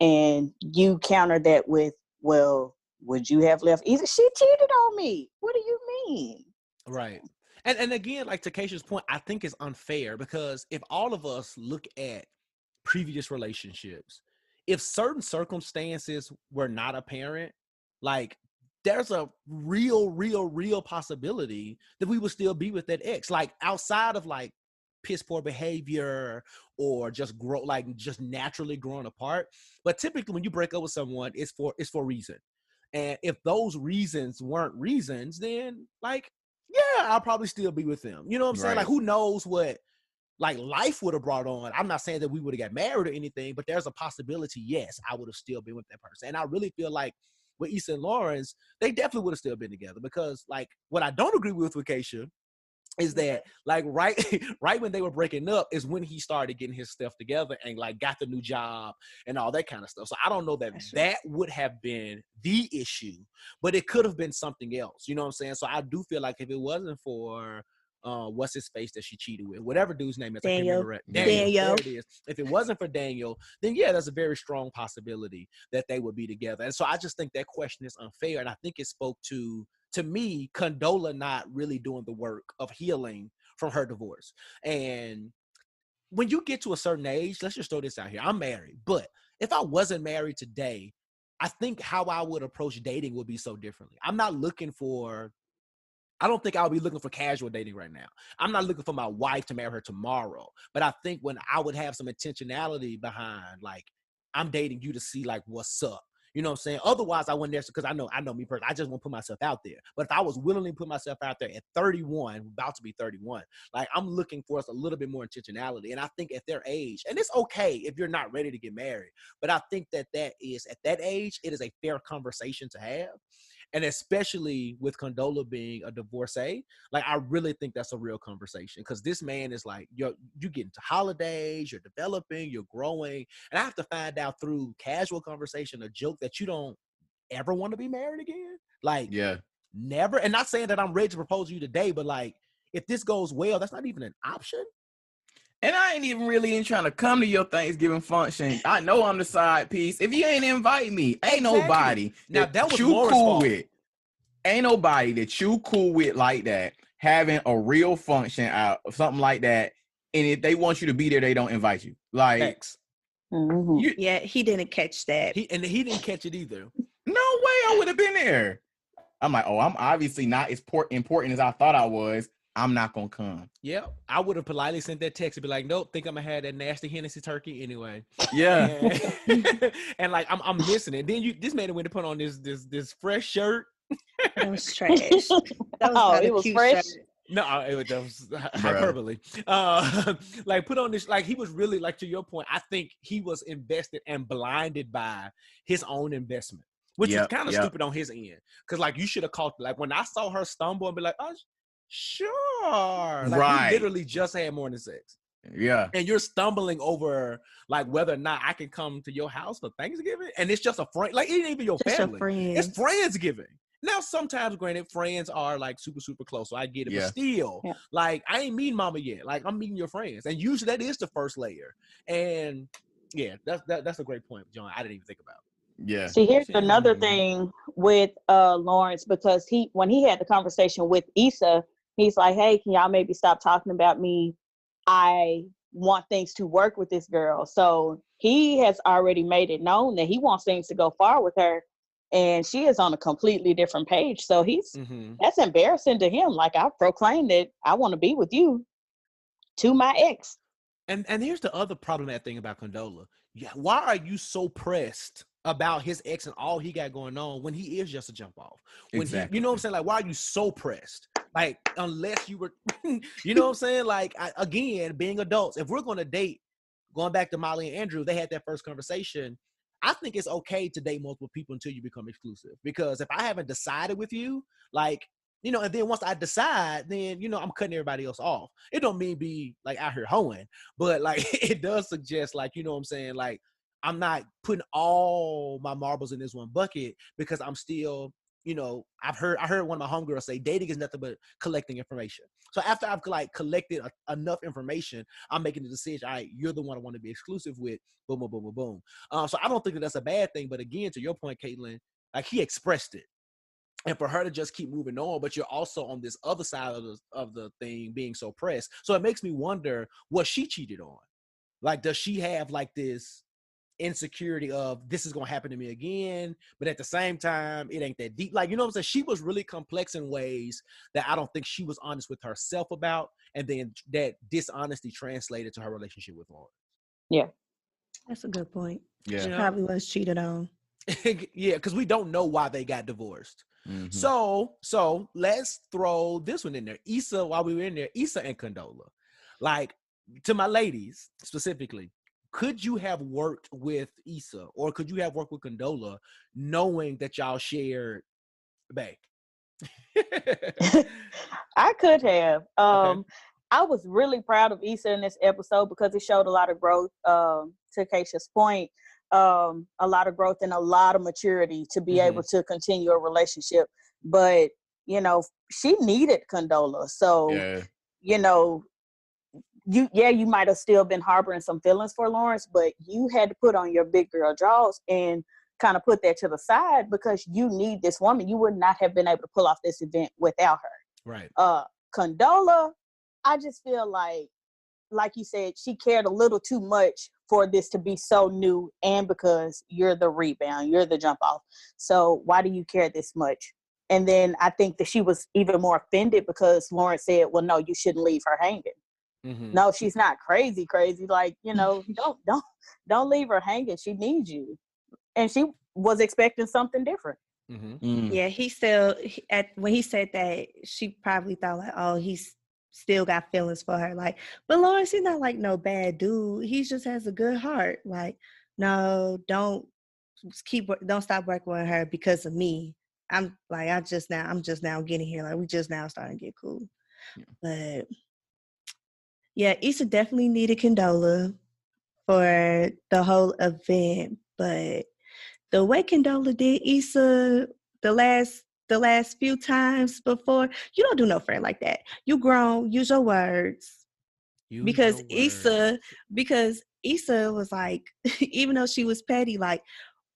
And you counter that with, well, would you have left Issa? She cheated on me. What do you mean? Right. And again, like to Kaisha's point, I think it's unfair because if all of us look at previous relationships, if certain circumstances were not apparent, like there's a real possibility that we would still be with that ex. Like outside of like piss poor behavior or just just naturally growing apart. But typically when you break up with someone, it's for a reason. And if those reasons weren't reasons, then like, yeah, I'll probably still be with them. You know what I'm saying? Like who knows what like life would have brought on. I'm not saying that we would have got married or anything, but there's a possibility, yes, I would have still been with that person. And I really feel like with Issa and Lawrence, they definitely would have still been together because like what I don't agree with Kaisha is that like right when they were breaking up is when he started getting his stuff together and like got the new job and all that kind of stuff. So I don't know that that would have been the issue, but it could have been something else. You know what I'm saying? So I do feel like if it wasn't for what's his face that she cheated with, whatever dude's name is, Daniel. I can't remember it. Daniel. There it is. If it wasn't for Daniel, then yeah, there's a very strong possibility that they would be together. And so I just think that question is unfair, and I think it spoke to me, Condola not really doing the work of healing from her divorce. And when you get to a certain age, let's just throw this out here. I'm married, but if I wasn't married today, I think how I would approach dating would be so differently. I don't think I'll be looking for casual dating right now. I'm not looking for my wife to marry her tomorrow. But I think when I would have some intentionality behind, like, I'm dating you to see, like, what's up. You know what I'm saying? Otherwise, I wouldn't because I know me personally. I just won't put myself out there. But if I was willingly put myself out there at 31, about to be 31, like I'm looking for us a little bit more intentionality. And I think at their age, and it's okay if you're not ready to get married, but I think that is at that age, it is a fair conversation to have. And especially with Condola being a divorcee, like I really think that's a real conversation because this man is like, you get into holidays, you're developing, you're growing. And I have to find out through casual conversation, a joke that you don't ever want to be married again. Like, never. And not saying that I'm ready to propose to you today, but like, if this goes well, that's not even an option. And I ain't even really trying to come to your Thanksgiving function. I know I'm the side piece. If you ain't invite me, ain't nobody that was you Laura's cool fault. With. Ain't nobody that you cool with like that having a real function out of something like that. And if they want you to be there, they don't invite you. Like, yeah, he didn't catch that. He didn't catch it either. No way, I would have been there. I'm like, oh, I'm obviously not as important as I thought I was. I'm not gonna come. Yeah, I would have politely sent that text and be like, nope, think I'm gonna have that nasty Hennessy turkey anyway. Yeah. And like I'm missing it. Then this man went to put on this fresh shirt. That was trash. That was it was fresh. Shirt. No, it was hyperbole. Like put on this, like he was really, like to your point, I think he was invested and blinded by his own investment, which is kind of stupid on his end. Cause like you should have called, like when I saw her stumble and be like, oh, sure. Like we literally just had morning sex. Yeah. And you're stumbling over like whether or not I can come to your house for Thanksgiving. And it's just a friend, like it ain't even your family. It's Friendsgiving. Now, sometimes, granted, friends are like super, super close, so I get it. But still, like I ain't meeting mama yet. Like I'm meeting your friends, and usually that is the first layer. And yeah, that's a great point, John. I didn't even think about. Yeah. See, here's another thing with Lawrence, because when he had the conversation with Issa, he's like, "Hey, can y'all maybe stop talking about me? I want things to work with this girl." So he has already made it known that he wants things to go far with her. And she is on a completely different page. So that's embarrassing to him. Like I proclaimed that I want to be with you to my ex. And here's the other problematic thing about Condola. Yeah, why are you so pressed about his ex and all he got going on when he is just a jump off? When exactly. You know what I'm saying? Like, why are you so pressed? Like, unless you were, you know what I'm saying? Like, again, being adults, if we're going to date, going back to Molly and Andrew, they had that first conversation. I think it's okay to date multiple people until you become exclusive. Because if I haven't decided with you, like, you know, and then once I decide, then, you know, I'm cutting everybody else off. It don't mean be like out here hoeing, but like it does suggest, like, you know what I'm saying? Like, I'm not putting all my marbles in this one bucket because I'm still, you know, I heard one of my homegirls say dating is nothing but collecting information. So after I've like collected enough information, I'm making the decision, all right, you're the one I want to be exclusive with, boom, boom, boom, boom, boom. So I don't think that that's a bad thing. But again, to your point, Katelynn, like he expressed it. And for her to just keep moving on, but you're also on this other side of the thing being so pressed. So it makes me wonder what she cheated on. Like, does she have like this insecurity of this is going to happen to me again, but at the same time it ain't that deep? Like, you know what I'm saying? She was really complex in ways that I don't think she was honest with herself about, and then that dishonesty translated to her relationship with Lawrence. Yeah, that's a good point. Yeah, she probably was cheated on. Yeah, because we don't know why they got divorced. Mm-hmm. So let's throw this one in there. Issa, while we were in there, Issa and Condola. Like, to my ladies specifically, could you have worked with Issa or could you have worked with Condola knowing that y'all shared bae? I could have. Okay. I was really proud of Issa in this episode because it showed a lot of growth, to Kaisha's point, a lot of growth and a lot of maturity to be able to continue a relationship. But, you know, she needed Condola. So, you know, you might have still been harboring some feelings for Lawrence, but you had to put on your big girl draws and kind of put that to the side because you need this woman. You would not have been able to pull off this event without her. Right. Condola, I just feel like you said, she cared a little too much for this to be so new, and because you're the rebound, you're the jump off. So why do you care this much? And then I think that she was even more offended because Lawrence said, well, no, you shouldn't leave her hanging. Mm-hmm. No, she's not crazy. Like, you know, don't leave her hanging. She needs you. And she was expecting something different. Yeah, when he said that, she probably thought like, oh, he's still got feelings for her. Like, but Lawrence, he's not like no bad dude. He just has a good heart. Like, no, don't stop working with her because of me. I'm just now getting here. Like, we just now starting to get cool. Yeah. But yeah, Issa definitely needed Condola for the whole event. But the way Condola did Issa the last few times before, you don't do no friend like that. You grown, use your words. Because Issa was like, even though she was petty, like,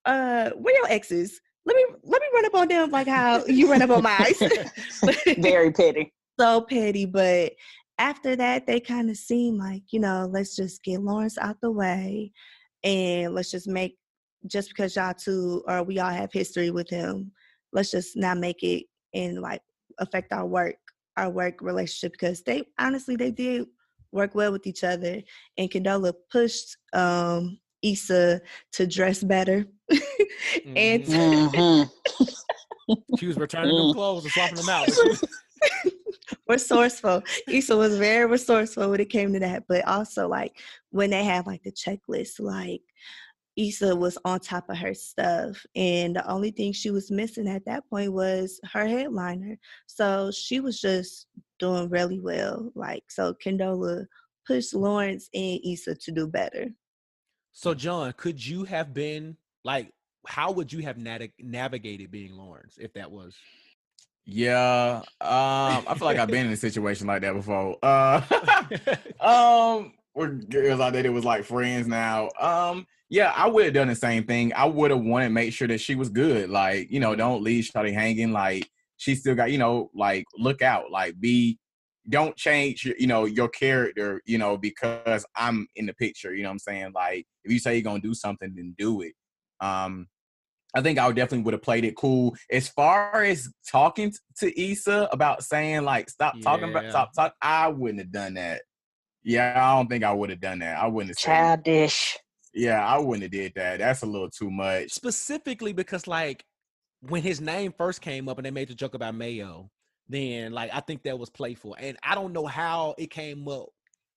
where your exes? Let me run up on them like how you run up on my ex. Very petty. So petty. But after that, they kind of seem like, let's just get Lawrence out the way, and let's just because y'all two, or we all have history with him, let's just not make it and like affect our work relationship, because they did work well with each other. And Condola pushed Issa to dress better. And she was returning them clothes and swapping them out. Resourceful. Issa was very resourceful when it came to that. But also, like, when they have like the checklist, like, Issa was on top of her stuff, and the only thing she was missing at that point was her headliner. So she was just doing really well. Like, so Condola pushed Lawrence and Issa to do better. So John, could you have been like, how would you have navigated being Lawrence if that was? Yeah, I feel like I've been in a situation like that before. Where girls I dated was like friends now. Yeah, I would have done the same thing. I would have wanted to make sure that she was good. Like, don't leave Shawty hanging. Like, she still got, like, look out. Like, don't change, your character, because I'm in the picture. You know what I'm saying? Like, if you say you're gonna do something, then do it. I think I definitely would have played it cool. As far as talking to Issa about saying, like, stop talking, I wouldn't have done that. Yeah, I don't think I would have done that. I wouldn't have said childish. Yeah, I wouldn't have did that. That's a little too much. Specifically because, like, when his name first came up and they made the joke about Mayo, then, like, I think that was playful. And I don't know how it came up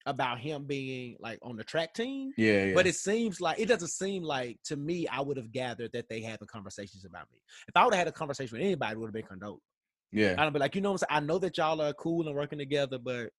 about him being, like, on the track team. Yeah. But it doesn't seem like, to me, I would have gathered that they had the conversations about me. If I would have had a conversation with anybody, it would have been Condola. Yeah. I'd be like, you know what I'm saying? I know that y'all are cool and working together, but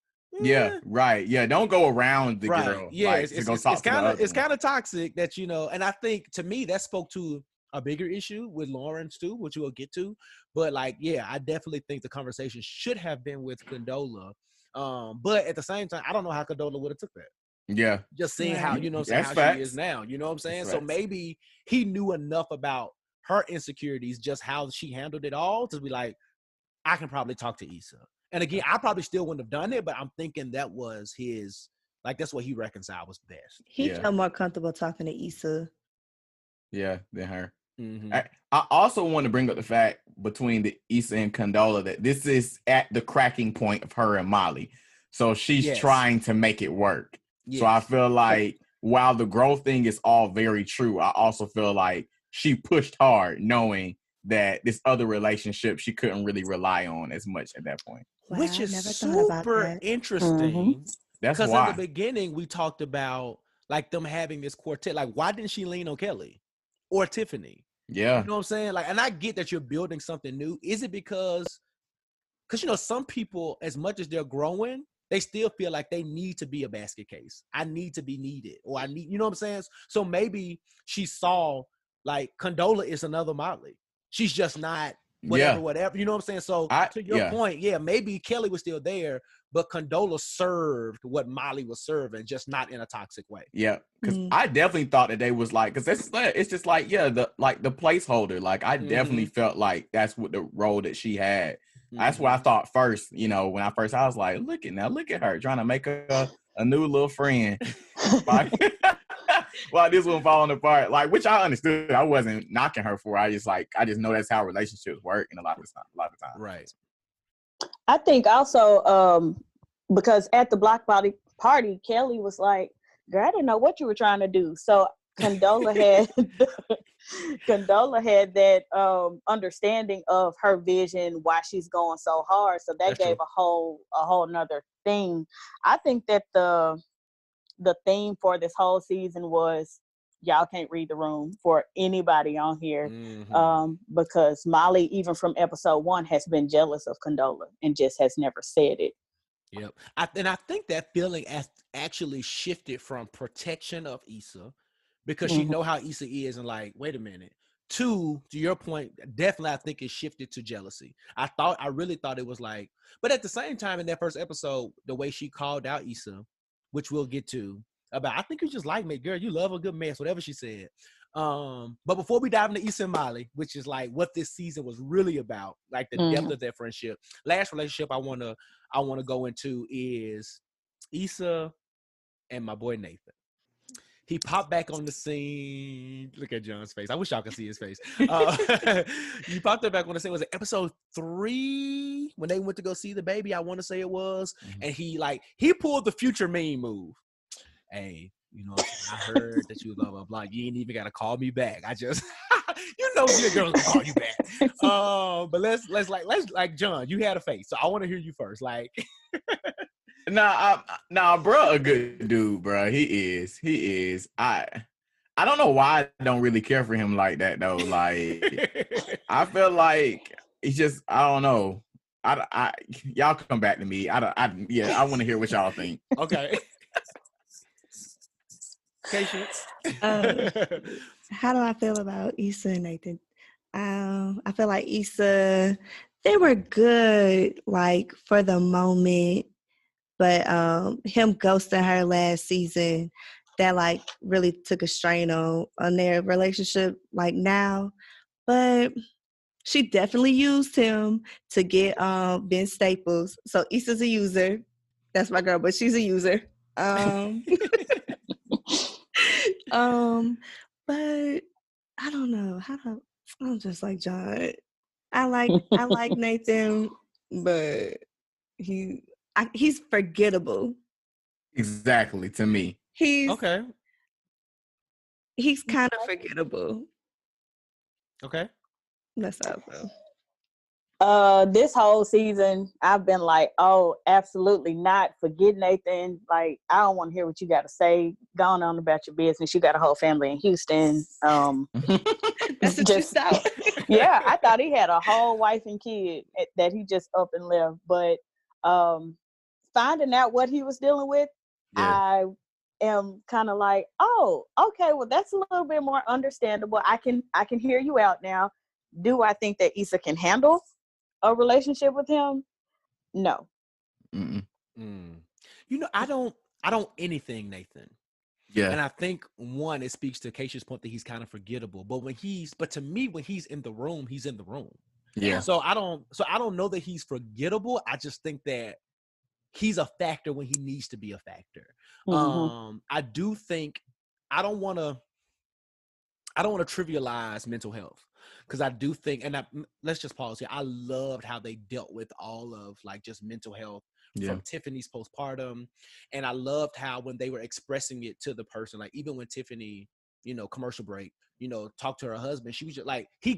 yeah, right. Yeah, don't go around the girl. Yeah, like, it's kind of toxic that, and I think, to me, that spoke to a bigger issue with Lawrence too, which we'll get to. But, like, yeah, I definitely think the conversation should have been with Condola. But at the same time, I don't know how Condola would have took that. Yeah. Just seeing how, how she is now. You know what I'm saying? That's so facts. maybe he knew enough about her insecurities, just how she handled it all, to be like, I can probably talk to Issa. And again, I probably still wouldn't have done it, but I'm thinking that was his, like, that's what he reconciled was best. He felt more comfortable talking to Issa. Yeah, than her. Mm-hmm. I also want to bring up the fact between the Issa and Condola that this is at the cracking point of her and Molly. So she's trying to make it work. Yes. So I feel like while the growth thing is all very true, I also feel like she pushed hard knowing that this other relationship she couldn't really rely on as much at that point. Wow, which is super interesting. That's because why in the beginning we talked about, like, them having this quartet. Like, why didn't she lean on Kelly or Tiffany? Yeah. You know what I'm saying? Like, and I get that you're building something new. Is it because some people, as much as they're growing, they still feel like they need to be a basket case. I need to be needed, or I need, you know what I'm saying? So maybe she saw, like, Condola is another Molly. She's just not whatever. You know what I'm saying? So to your point, maybe Kelly was still there, but Condola served what Molly was serving, just not in a toxic way. Yeah, because I definitely thought that they was like, because it's just like, the placeholder. Like, I definitely felt like that's what the role that she had. That's what I thought first. When I was like, look at her trying to make a new little friend. Well, this one falling apart, like, which I understood. I wasn't knocking her for. I just know that's how relationships work, and a lot of times. Right. I think also because at the block party, Kelly was like, "Girl, I didn't know what you were trying to do." So Condola had Condola had that understanding of her vision, why she's going so hard. So that That's gave true. a whole nother thing. I think that the theme for this whole season was y'all can't read the room for anybody on here, because Molly, even from episode 1, has been jealous of Condola and just has never said it. Yep. And I think that feeling actually shifted from protection of Issa, because she Mhm. know how Issa is, and like, wait a minute. Two, to your point, definitely I think it shifted to jealousy. I really thought it was like, but at the same time in that first episode, the way she called out Issa, which we'll get to, about I think you just like me, girl, you love a good mess, whatever she said. But before we dive into Issa and Molly, which is like what this season was really about, like the depth of their friendship. Last relationship I wanna go into is Issa and my boy Nathan. He popped back on the scene. Look at John's face. I wish y'all could see his face. He popped back on the scene. Was it episode 3 when they went to go see the baby? I want to say it was. And he pulled the future meme move. Hey, you know, I heard that you blah blah blah. You ain't even gotta call me back. I just, you know, your girl's gonna call you back. But let's like John. You had a face, so I want to hear you first. Like, Nah, bro, a good dude, bro. He is. I don't know why I don't really care for him like that though. Like, I feel like he's just, I don't know. Y'all come back to me. I want to hear what y'all think. Okay. Kaisha. How do I feel about Issa and Nathan? I feel like Issa, they were good, like, for the moment, but him ghosting her last season, that like really took a strain on their relationship, like now. But she definitely used him to get Ben Staples. So Issa's a user. That's my girl, but she's a user. But I don't know. I'm just like John. I like Nathan, but he's forgettable. Exactly, to me. He's Okay. He's kind of forgettable. Okay. That's how I feel. This whole season, I've been like, oh, absolutely not. Forget Nathan. Like, I don't want to hear what you got to say. Go on about your business. You got a whole family in Houston. That's what you saw. Yeah, I thought he had a whole wife and kid that he just up and left. But finding out what he was dealing with, I am kind of like, oh, okay, well, that's a little bit more understandable. I can hear you out now. Do I think that Issa can handle a relationship with him? No. You know, I don't anything Nathan. Yeah. And I think one, it speaks to Kaisha's point that he's kind of forgettable. But to me, when he's in the room, he's in the room. Yeah. So I don't know that he's forgettable. I just think that he's a factor when he needs to be a factor. I do think I don't want to trivialize mental health, because I do think, and let's just pause here. I loved how they dealt with all of like just mental health from Tiffany's postpartum, and I loved how when they were expressing it to the person, like even when Tiffany, you know, commercial break, you know, talked to her husband, she was just like he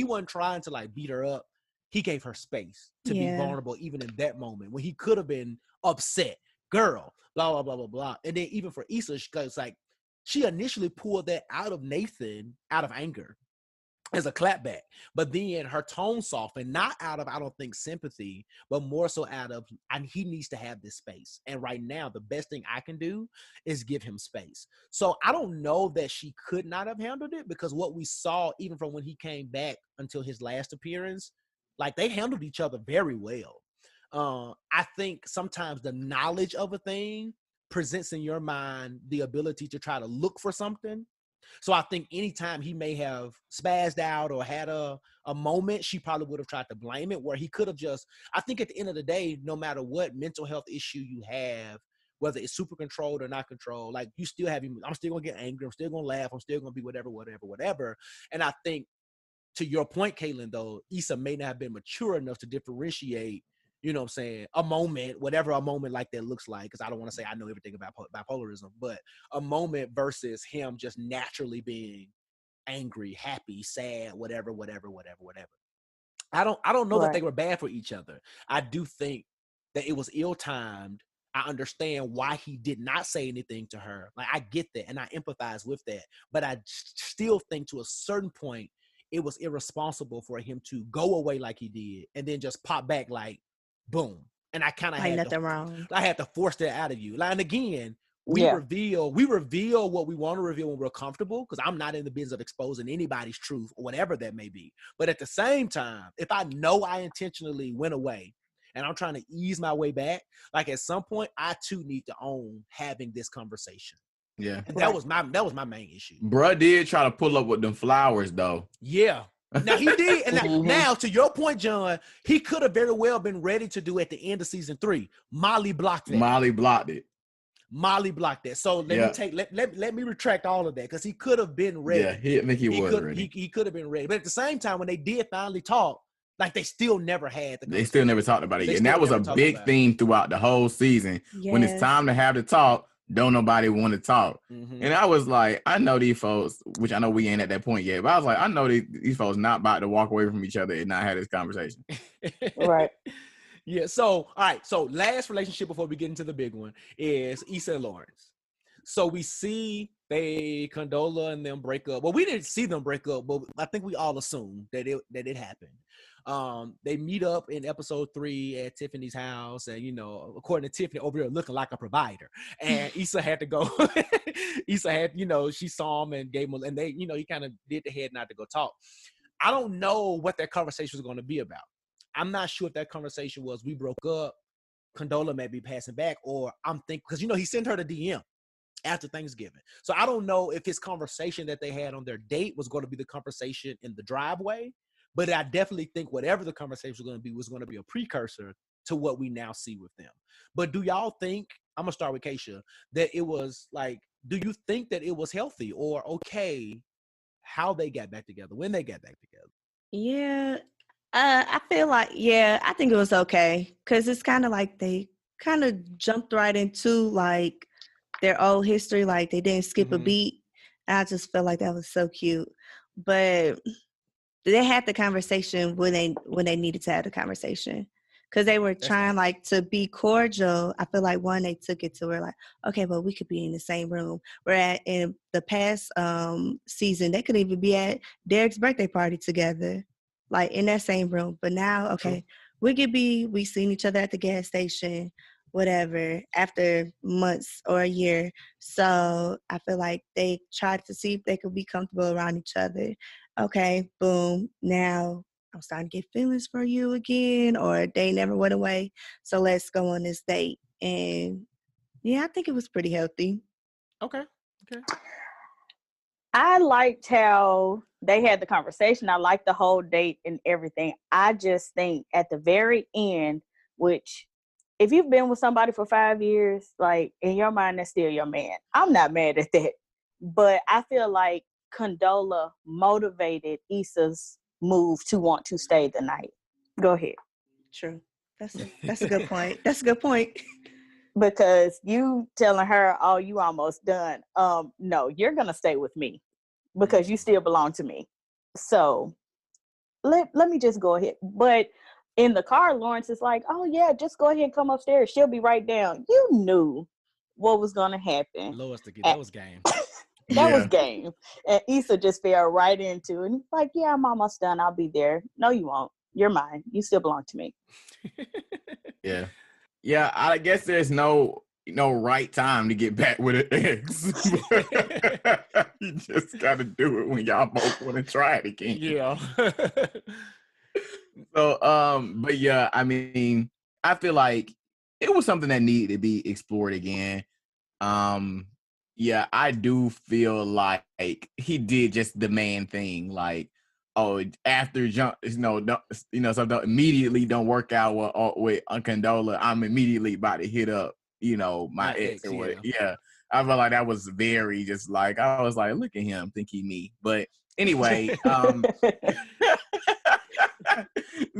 wasn't trying to like beat her up. He gave her space to be vulnerable, even in that moment when he could have been upset, girl, blah blah blah blah blah. And then even for Issa, because like she initially pulled that out of Nathan out of anger as a clapback, but then her tone softened, not out of, I don't think, sympathy, but more so out of, he needs to have this space. And right now, the best thing I can do is give him space. So I don't know that she could not have handled it, because what we saw, even from when he came back until his last appearance, like they handled each other very well. I think sometimes the knowledge of a thing presents in your mind the ability to try to look for something. So I think anytime he may have spazzed out or had a moment, she probably would have tried to blame it, where he could have just, I think at the end of the day, no matter what mental health issue you have, whether it's super controlled or not controlled, like you still have, I'm still going to get angry. I'm still going to laugh. I'm still going to be whatever. And I think, to your point, Katelynn, though, Issa may not have been mature enough to differentiate, you know what I'm saying, a moment, whatever a moment like that looks like, because I don't want to say I know everything about bipolarism, but a moment versus him just naturally being angry, happy, sad, whatever. I don't know that they Right. were bad for each other. I do think that it was ill-timed. I understand why he did not say anything to her. Like, I get that and I empathize with that. But I still think to a certain point, it was irresponsible for him to go away like he did and then just pop back like, boom. And I kind of Like had nothing wrong. I had to force that out of you. Like, and again, we Yeah. reveal what we want to reveal when we're comfortable, because I'm not in the business of exposing anybody's truth or whatever that may be. But at the same time, if I know I intentionally went away and I'm trying to ease my way back, like at some point, I too need to own having this conversation. Yeah. And that was my main issue. Bruh did try to pull up with them flowers though. Yeah. Now he did, and Mhm. now to your point, John, he could have very well been ready to do at the end of season 3. Molly blocked that. Molly blocked it. Molly blocked that. So let me retract all of that, because he could have been ready. Yeah, I think he was ready. He could have been ready. But at the same time, when they did finally talk, like, they still never had the They still never talked about it. And that was a big theme throughout the whole season. Yes. When it's time to have the talk, don't nobody want to talk. Mhm. And I was like, I know these folks, which I know we ain't at that point yet, but I was like, I know these folks not about to walk away from each other and not have this conversation. Right. Yeah. So, all right. So, last relationship before we get into the big one is Issa and Lawrence. So we see Condola and them break up. Well, we didn't see them break up, but I think we all assumed that it happened. They meet up in episode 3 at Tiffany's house, and, you know, according to Tiffany, over here looking like a provider. And Issa had to go. Issa had, you know, she saw him and gave him, and they, you know, he kind of did the head nod to go talk. I don't know what that conversation was going to be about. I'm not sure if that conversation was, we broke up, Condola may be passing back, or I'm thinking, because, you know, he sent her the DM after Thanksgiving. So I don't know if his conversation that they had on their date was going to be the conversation in the driveway, but I definitely think whatever the conversation was going to be a precursor to what we now see with them. But do y'all think, I'm going to start with Kaisha, that it was like, do you think that it was healthy or okay how they got back together, when they got back together? Yeah. I feel like, I think it was okay. Because it's kind of like they kind of jumped right into like their old history. Like they didn't skip a beat. And I just felt like that was so cute. But they had the conversation when they needed to have the conversation. Because they were trying like to be cordial. I feel like they took it to where like, okay, but we could be in the same room. Whereas in the past season, they could even be at Derek's birthday party together, like in that same room. But now, okay, we seen each other at the gas station, whatever, after months or a year. So I feel like they tried to see if they could be comfortable around each other. Okay, boom, now I'm starting to get feelings for you again, or they never went away. So let's go on this date. And yeah, I think it was pretty healthy. Okay. I liked how they had the conversation. I liked the whole date and everything. I just think at the very end, which if you've been with somebody for 5 years, like in your mind, that's still your man. I'm not mad at that. But I feel like Condola motivated Issa's move to want to stay the night. Go ahead. True. That's a good point. That's a good point. Because you telling her, oh, you almost done. No, you're going to stay with me because you still belong to me. So let me just go ahead. But in the car, Lawrence is like, oh, yeah, just go ahead and come upstairs. She'll be right down. You knew what was going to happen. Lois, that was game. That was game. And Issa just fell right into it. And he's like, yeah, I'm almost done. I'll be there. No, you won't. You're mine. You still belong to me. Yeah. Yeah, I guess there's no right time to get back with an ex. You just got to do it when y'all both want to try it again. Yeah. So, but yeah, I mean, I feel like it was something that needed to be explored again. Yeah, I do feel like he did just the man thing. Like, oh, after something immediately don't work out with Condola, I'm immediately about to hit up, my ex or what. Yeah, I felt like that was very just like, I was like, look at him, think he me. But anyway,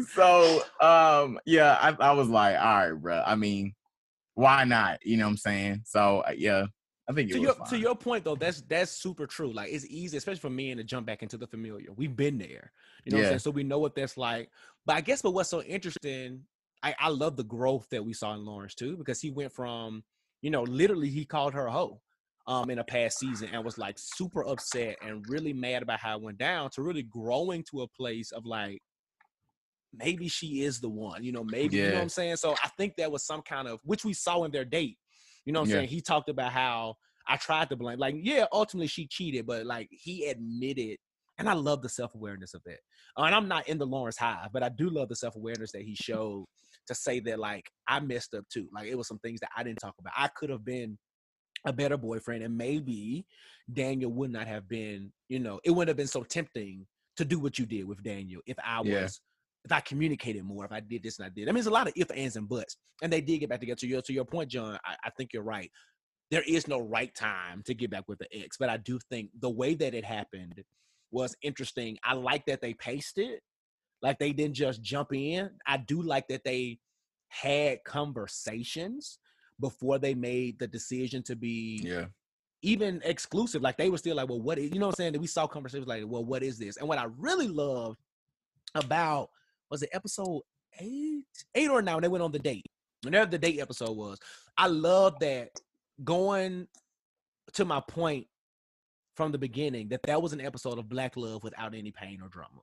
So, yeah, I was like, all right, bro. I mean, why not? You know what I'm saying? So, yeah, I think it was fine. To your point though, that's super true. Like it's easy, especially for men, to jump back into the familiar. We've been there, you know what I'm saying? So we know what that's like. But I guess, but what's so interesting, I love the growth that we saw in Lawrence too, because he went from, literally he called her a hoe in a past season and was like super upset and really mad about how it went down, to really growing to a place of like, maybe she is the one, maybe, you know what I'm saying? So I think that was some kind of, which we saw in their date, you know what I'm saying? He talked about how I tried to blame, like, yeah, ultimately she cheated, but like he admitted, and I love the self-awareness of that. And I'm not in the Lawrence Hive, but I do love the self-awareness that he showed to say that like, I messed up too. Like it was some things that I didn't talk about. I could have been a better boyfriend, and maybe Daniel would not have been, it wouldn't have been so tempting to do what you did with Daniel if I communicated more, if I did this and I did. I mean, there's a lot of ifs, ands, and buts. And they did get back together. To your point, John, I think you're right. There is no right time to get back with the ex. But I do think the way that it happened was interesting. I like that they paced it. Like they didn't just jump in. I do like that they had conversations before they made the decision to be even exclusive. Like they were still like, well, what is, you know what I'm saying? That we saw conversations like, well, what is this? And what I really loved about, was it episode 8 or 9, when they went on the date, whenever the date episode was, I love that, going to my point from the beginning, that was an episode of Black love without any pain or drama.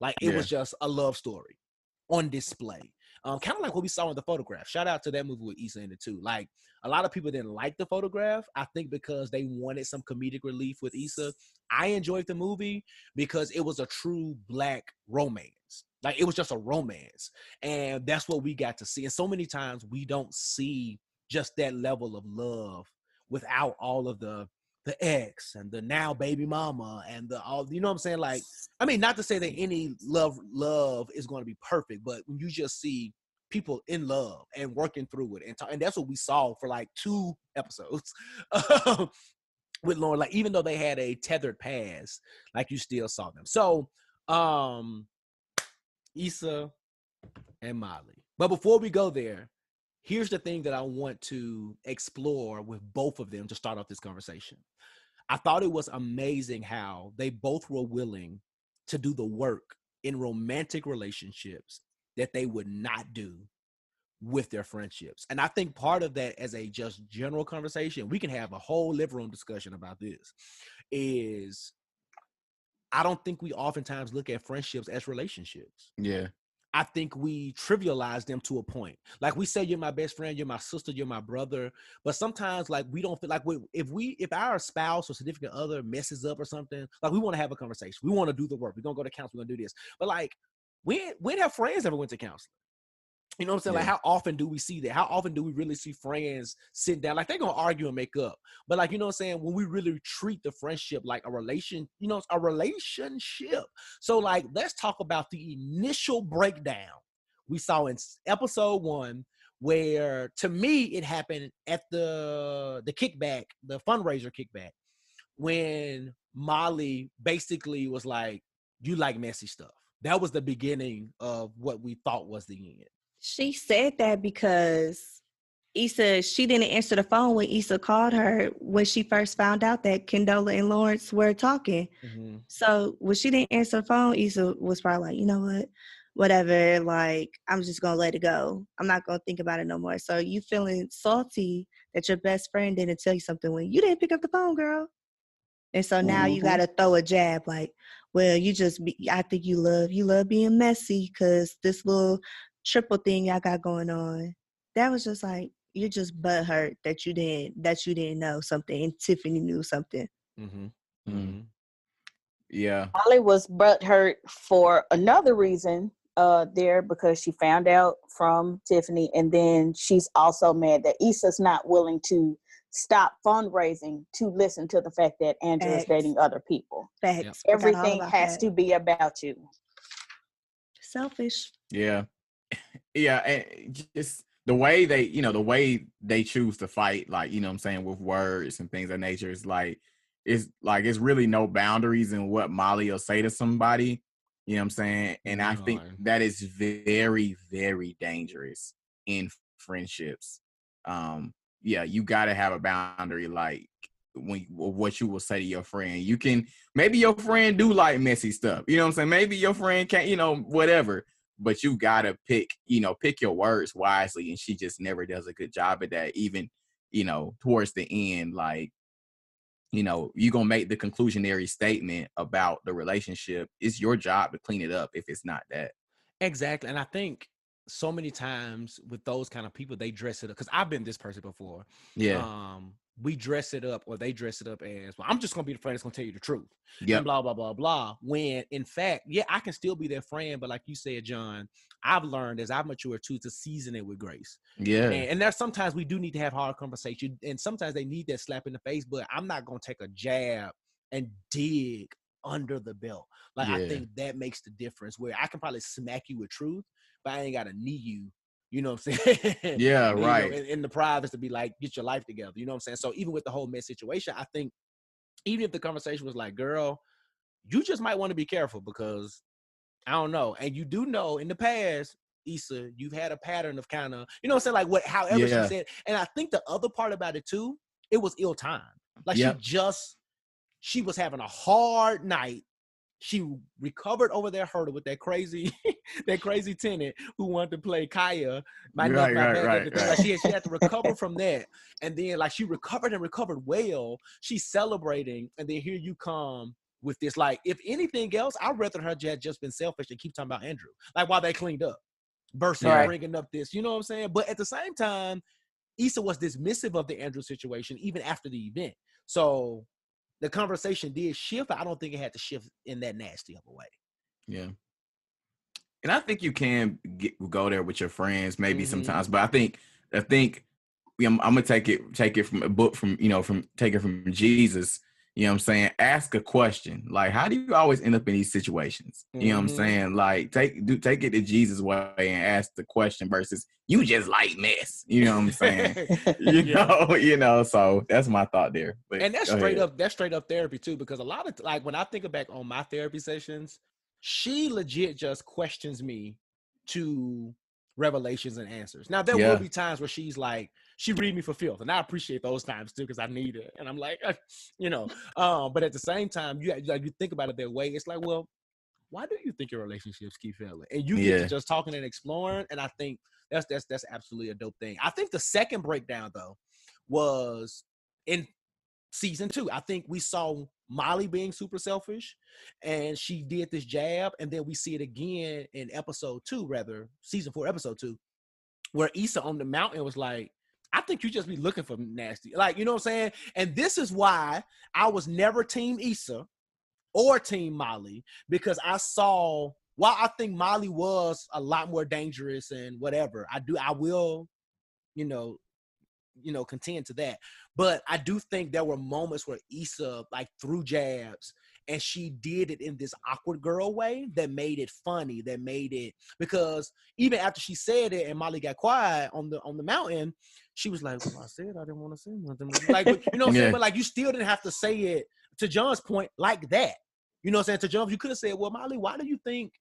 Like it was just a love story on display. Kind of like what we saw in The Photograph. Shout out to that movie with Issa in it too. Like a lot of people didn't like The Photograph, I think because they wanted some comedic relief with Issa. I enjoyed the movie because it was a true Black romance. Like it was just a romance. And that's what we got to see. And so many times we don't see just that level of love without all of the ex and the now baby mama and the all, you know what I'm saying? Like, I mean, not to say that any love is going to be perfect, but when you just see people in love and working through it, and that's what we saw for like 2 episodes with Lauren. Like, even though they had a tethered past, like you still saw them. So, Issa and Molly. But before we go there, here's the thing that I want to explore with both of them to start off this conversation. I thought it was amazing how they both were willing to do the work in romantic relationships that they would not do with their friendships. And I think part of that, as a just general conversation, we can have a whole living room discussion about this, is I don't think we oftentimes look at friendships as relationships. Yeah. I think we trivialize them to a point. Like we say, you're my best friend, you're my sister, you're my brother. But sometimes, like, we don't feel like if our spouse or significant other messes up or something, like, we want to have a conversation. We want to do the work. We're going to go to counseling. We're going to do this. But like, when have friends ever went to counseling? You know what I'm saying? Like, how often do we see that? How often do we really see friends sit down? Like, they're going to argue and make up. But like, you know what I'm saying? When we really treat the friendship like a relation, it's a relationship. So like, let's talk about the initial breakdown we saw in episode 1, where to me, it happened at the kickback, the fundraiser kickback, when Molly basically was like, you like messy stuff. That was the beginning of what we thought was the end. She said that because Issa, she didn't answer the phone when Issa called her when she first found out that Condola and Lawrence were talking. Mm-hmm. So when she didn't answer the phone, Issa was probably like, you know what, whatever, like, I'm just going to let it go. I'm not going to think about it no more. So you feeling salty that your best friend didn't tell you something when you didn't pick up the phone, girl. And so now you got to throw a jab like, well, I think you love being messy because this little triple thing y'all got going on. That was just like, you're just butthurt that you didn't know something and Tiffany knew something. Mm-hmm. Mm-hmm. Yeah. Molly was butthurt for another reason there, because she found out from Tiffany, and then she's also mad that Issa's not willing to stop fundraising to listen to the fact that Andrew is dating other people. Facts. Everything has to be about you. Selfish. Yeah. Yeah, and just the way they choose to fight, like, you know what I'm saying, with words and things of that nature, it's really no boundaries in what Molly will say to somebody. You know what I'm saying? And I think that is very, very dangerous in friendships. Yeah, you got to have a boundary, like when what you will say to your friend. You can, maybe your friend do like messy stuff. You know what I'm saying? Maybe your friend can't, whatever. But you got to pick your words wisely. And she just never does a good job at that. Even, towards the end, like, you're going to make the conclusionary statement about the relationship. It's your job to clean it up if it's not that. Exactly. And I think so many times with those kind of people, they dress it up. Because I've been this person before. Yeah. We dress it up, or they dress it up as, well, I'm just going to be the friend that's going to tell you the truth. Yep. And blah, blah, blah, blah. When in fact, yeah, I can still be their friend. But like you said, John, I've learned as I've matured too, to season it with grace. Yeah. And there's sometimes we do need to have hard conversation. And sometimes they need that slap in the face. But I'm not going to take a jab and dig under the belt. Like, I think that makes the difference, where I can probably smack you with truth, but I ain't got to knee you. You know what I'm saying? Yeah, right. In the privates to be like, get your life together. You know what I'm saying? So even with the whole mess situation, I think even if the conversation was like, girl, you just might want to be careful because I don't know. And you do know in the past, Issa, you've had a pattern of kind of, you know what I'm saying? Like however she said. And I think the other part about it too, it was ill timed. Like she was having a hard night. She recovered over that hurdle with that crazy tenant who wanted to play Kaya. Right. Like she had to recover from that. And then like she recovered well. She's celebrating. And then here you come with this, like, if anything else, I'd rather her had just been selfish and keep talking about Andrew. Like while they cleaned up versus bringing up this, you know what I'm saying? But at the same time, Issa was dismissive of the Andrew situation even after the event. So the conversation did shift. I don't think it had to shift in that nasty of a way. Yeah. And I think you can go there with your friends maybe sometimes, but I think I'm gonna take it from a book from take it from Jesus. You know what I'm saying? Ask a question. Like, how do you always end up in these situations? You know what I'm saying? Like, take it the Jesus way and ask the question versus you just like mess. You know what I'm saying? you know. So that's my thought there. But and that's straight up therapy too, because a lot of like when I think back on my therapy sessions, she legit just questions me to revelations and answers. Now there will be times where she's like, she read me for filth, and I appreciate those times too because I need it. And I'm like, but at the same time, you think about it that way. It's like, well, why do you think your relationships keep failing? And you get to just talking and exploring. And I think that's absolutely a dope thing. I think the second breakdown though was in season 2. I think we saw Molly being super selfish and she did this jab, and then we see it again in season 4, episode 2, where Issa on the mountain was like, I think you just be looking for nasty. Like, you know what I'm saying? And this is why I was never team Issa or team Molly, because I saw, while I think Molly was a lot more dangerous and whatever, I will, contend to that. But I do think there were moments where Issa like threw jabs, and she did it in this awkward girl way that made it funny, that made it, because even after she said it and Molly got quiet on the mountain, she was like, well, I said I didn't want to say nothing. Like, you know what I'm saying? But like, you still didn't have to say it, to John's point, like that. You know what I'm saying? To John, you could have said, well, Molly, why do you think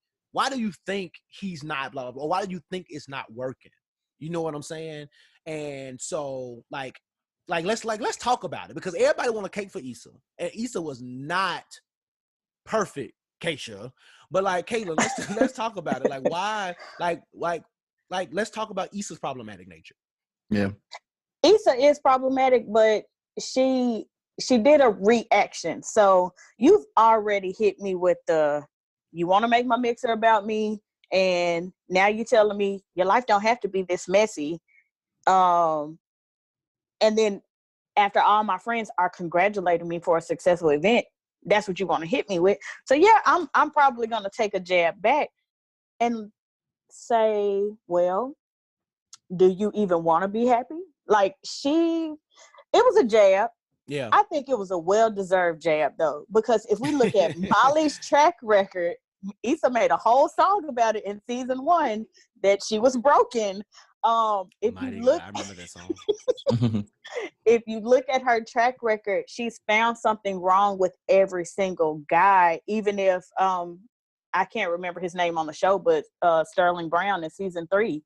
he's not blah, blah, blah? Or why do you think it's not working? You know what I'm saying? And so like let's talk about it, because everybody want a cake for Issa, and Issa was not perfect, Kaisha. But like, Katelynn, let's talk about it. Like, why? Like, let's talk about Issa's problematic nature. Yeah, Issa is problematic, but she did a reaction. So you've already hit me with you want to make my mixer about me, and now you're telling me your life don't have to be this messy. And then after all my friends are congratulating me for a successful event, that's what you want to hit me with. So yeah, I'm probably going to take a jab back and say, well, do you even want to be happy? Like, it was a jab. Yeah. I think it was a well-deserved jab though, because if we look at Molly's track record, Issa made a whole song about it in season 1 that she was broken. I remember that song. If you look at her track record, she's found something wrong with every single guy, even if I can't remember his name on the show, but Sterling Brown in season 3.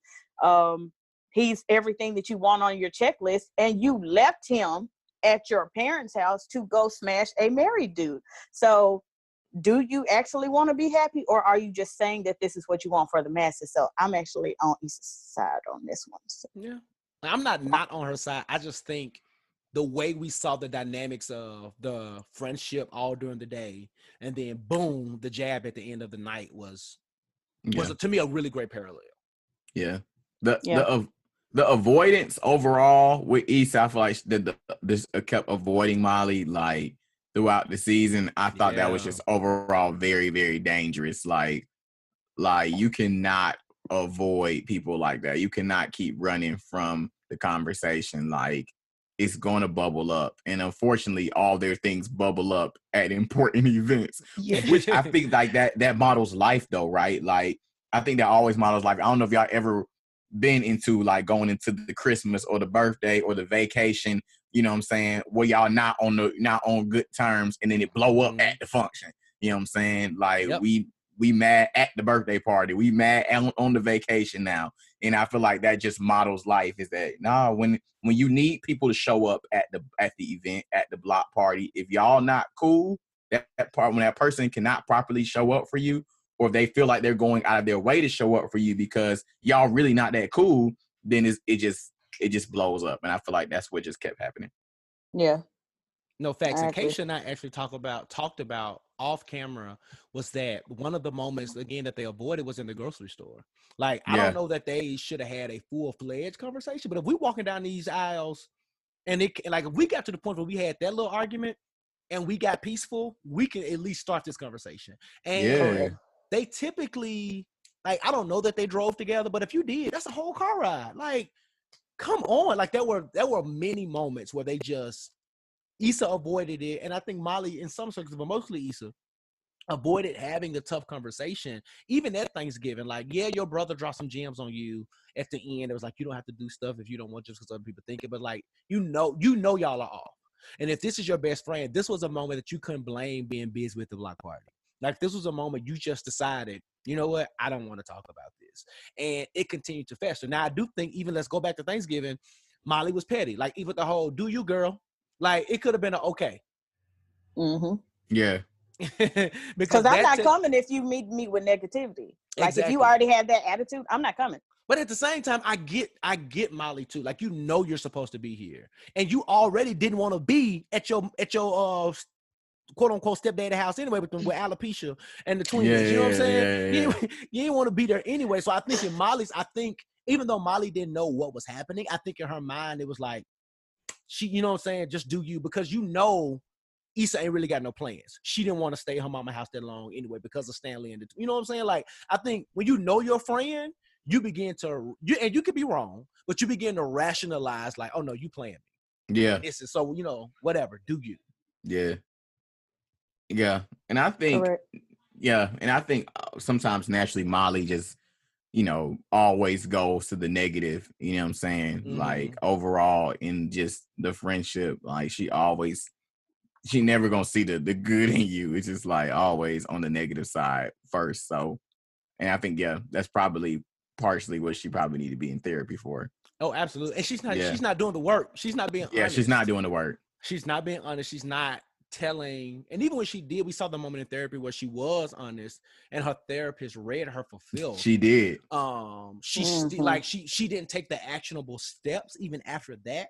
He's everything that you want on your checklist, and you left him at your parents' house to go smash a married dude. So do you actually want to be happy, or are you just saying that this is what you want for the masses? So I'm actually on Issa's side on this one. So. Yeah. I'm not on her side. I just think the way we saw the dynamics of the friendship all during the day, and then boom, the jab at the end of the night was to me a really great parallel. Yeah. The avoidance overall with Issa, I feel like this kept avoiding Molly like throughout the season. I thought that was just overall very, very dangerous. Like you cannot avoid people like that. You cannot keep running from the conversation. Like, it's going to bubble up. And unfortunately, all their things bubble up at important events, which I think like that models life though, right? Like, I think that always models life. I don't know if y'all ever been into like going into the Christmas or the birthday or the vacation, you know what I'm saying, where y'all not on good terms, and then it blow up at the function. You know what I'm saying? Like, we mad at the birthday party. We mad on the vacation now. And I feel like that just models life, is that when you need people to show up at the event, at the block party, if y'all not cool, that part, when that person cannot properly show up for you, or if they feel like they're going out of their way to show up for you because y'all really not that cool, then it just blows up. And I feel like that's what just kept happening. Yeah. No, facts. And Kaisha and I actually talked about off camera was that one of the moments again that they avoided was in the grocery store. Like, I don't know that they should have had a full-fledged conversation, but if we walking down these aisles and if we got to the point where we had that little argument and we got peaceful, we can at least start this conversation. And they typically, like, I don't know that they drove together, but if you did, that's a whole car ride. Like, come on. Like, there were many moments where they just Issa avoided it, and I think Molly, in some circles, but mostly Issa, avoided having a tough conversation, even at Thanksgiving. Like, your brother dropped some gems on you at the end. It was like, you don't have to do stuff if you don't want, just because other people think it. But like, you know, y'all are off. And if this is your best friend, this was a moment that you couldn't blame being busy with the block party. Like, this was a moment you just decided, you know what, I don't want to talk about this, and it continued to fester. Now, I do think, even let's go back to Thanksgiving, Molly was petty. Like, even the whole "do you, girl." Like, it could have been an okay. Mm-hmm. Yeah. Because I'm not coming if you meet me with negativity. Like, exactly. If you already have that attitude, I'm not coming. But at the same time, I get Molly too. Like, you know, you're supposed to be here, and you already didn't want to be at your quote unquote stepdaddy house anyway with alopecia and the twins. You know what I'm saying? You didn't want to be there anyway. So I think in Molly's, even though Molly didn't know what was happening, I think in her mind it was like, she, you know what I'm saying, just do you, because you know Issa ain't really got no plans. She didn't want to stay at her mama's house that long anyway because of Stanley and you know what I'm saying? Like, I think when you know your friend, you begin to, and you could be wrong, but you begin to rationalize like, oh no, you playing me. Yeah. This is so, you know, whatever, do you. Yeah. Yeah. And I think, sometimes naturally Molly just, you know, always goes to the negative, you know what I'm saying? Like, overall in just the friendship, like, she never gonna see the good in you. It's just like always on the negative side first. So, and I think, that's probably partially what she probably need to be in therapy for. Oh, absolutely. And she's not doing the work. She's not being honest. Yeah, she's not doing the work. She's not being honest. She's not telling, and even when she did, we saw the moment in therapy where she was honest and her therapist read her for filth. She did. She didn't take the actionable steps even after that.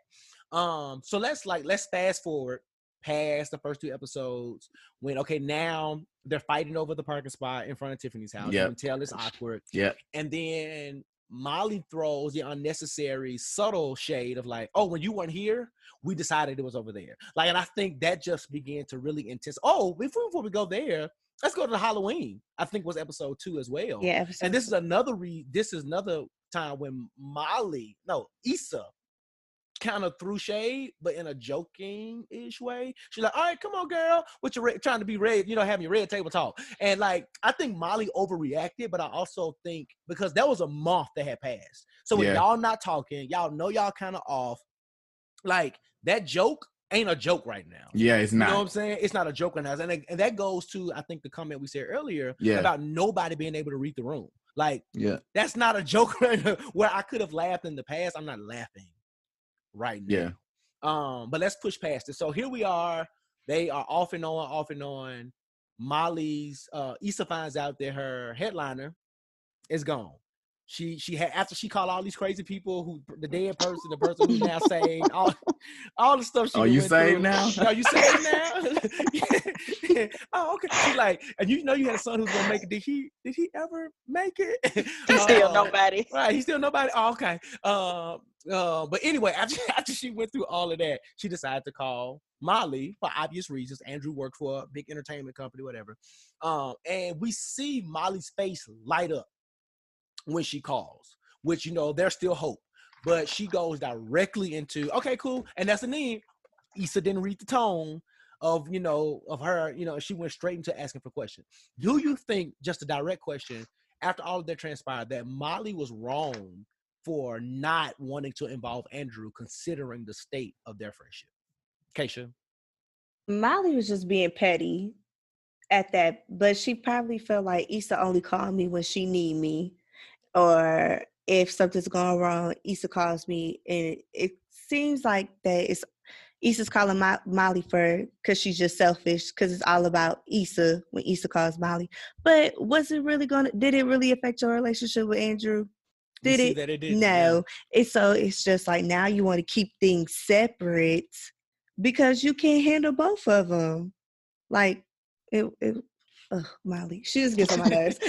So let's fast forward past the first 2 episodes when, okay, now they're fighting over the parking spot in front of Tiffany's house. You can tell it's awkward. Yeah. And then Molly throws the unnecessary subtle shade of like, oh, when you weren't here, we decided it was over there. Like, and I think that just began to really intense. Oh, before we go there, let's go to the Halloween. I think was episode 2 as well. Yeah. And this is another time when Issa kind of threw shade, but in a joking-ish way. She's like, all right, come on, girl, with your trying to be red, you know, having your red table talk. And like, I think Molly overreacted, but I also think because that was a month that had passed. So when y'all not talking, y'all know y'all kind of off. Like, that joke ain't a joke right now. Yeah, it's not. You know what I'm saying? It's not a joke right now. And that goes to, I think, the comment we said earlier Yeah. about nobody being able to read the room. Like, Yeah. that's not a joke right now. Where I could have laughed in the past, I'm not laughing right now. Yeah. But let's push past it. So here we are. They are off and on. Molly's Issa finds out that her headliner is gone. She had, after she called all these crazy people, who the dead person, the person who's now saved, all the stuff she you went saved through. now? Are you saved now? Oh, okay. She's like, and you know you had a son who's gonna make it. Did he ever make it? He's still nobody. Right, he's still nobody. Oh, okay. But anyway, after she went through all of that, she decided to call Molly for obvious reasons. Andrew worked for a big entertainment company, whatever. And we see Molly's face light up when she calls, which, you know, there's still hope. But she goes directly into, okay, cool. And that's the name. Issa didn't read the tone of, you know, of her, you know, she went straight into asking for questions. Do you think, just a direct question, after all of that transpired, that Molly was wrong for not wanting to involve Andrew, considering the state of their friendship? Kaisha? Molly was just being petty at that, but she probably felt like Issa only called me when she need me, or if something's going wrong, Issa calls me, and it seems like that it's Issa's calling Molly because she's just selfish, because it's all about Issa when Issa calls Molly. But did it really affect your relationship with Andrew? Did it? That it didn't. No. It's just like, now you want to keep things separate because you can't handle both of them. Like, Molly, she just gets on my nerves.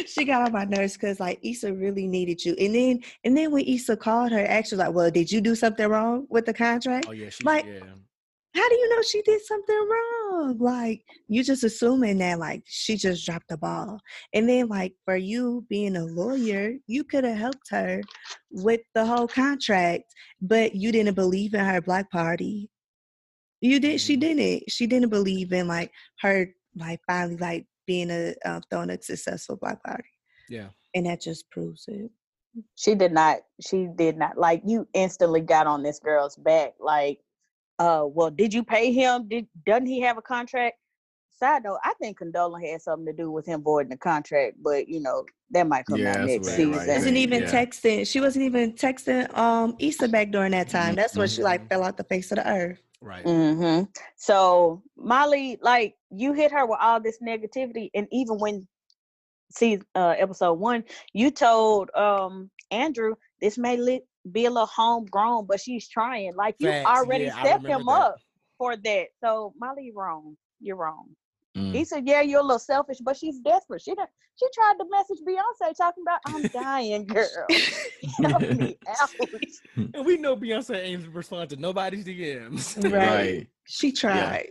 She got on my nerves because, like, Issa really needed you. And then when Issa called her, actually, like, well, did you do something wrong with the contract? Oh, yeah. How do you know she did something wrong? Like, you just assuming that, like, she just dropped the ball. And then, like, for you being a lawyer, you could have helped her with the whole contract, but you didn't believe in her Black Party. You did. Mm-hmm. She didn't believe in, like, her, like, finally, like, being throwing a successful Black Party. Yeah. And that just proves it. She did not. Like, you instantly got on this girl's back. Like, well, did you pay him? Doesn't he have a contract? Side note, I think Condola had something to do with him voiding the contract, but, you know, that might come out next season. Right. She wasn't even texting Issa back during that time. That's when she, like, fell out the face of the earth. Right. Mm-hmm. So Molly, like, you hit her with all this negativity, and even when episode 1, you told Andrew this may be a little homegrown, but she's trying. Like, you already set him up for that. So Molly, you're wrong. He said, yeah, you're a little selfish, but she's desperate. She tried to message Beyonce talking about, I'm dying, girl. Help me out. And we know Beyonce ain't respond to nobody's DMs. Right. She tried.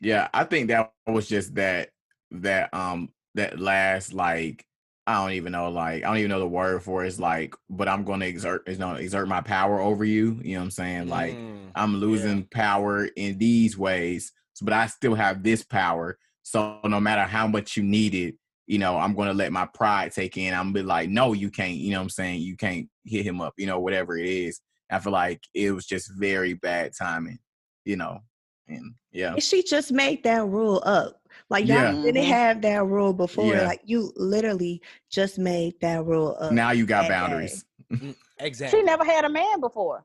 Yeah, I think that was just that last, like, I don't even know the word for it. It's like, but I'm going to exert my power over you. You know what I'm saying? Like, I'm losing power in these ways, but I still have this power. So no matter how much you need it, you know, I'm going to let my pride take in. I'm going to be like, no, you can't, you know what I'm saying? You can't hit him up, you know, whatever it is. I feel like it was just very bad timing, you know, and yeah. She just made that rule up. Like, y'all didn't have that rule before. Yeah. Like, you literally just made that rule up. Now you got boundaries. Exactly. She never had a man before.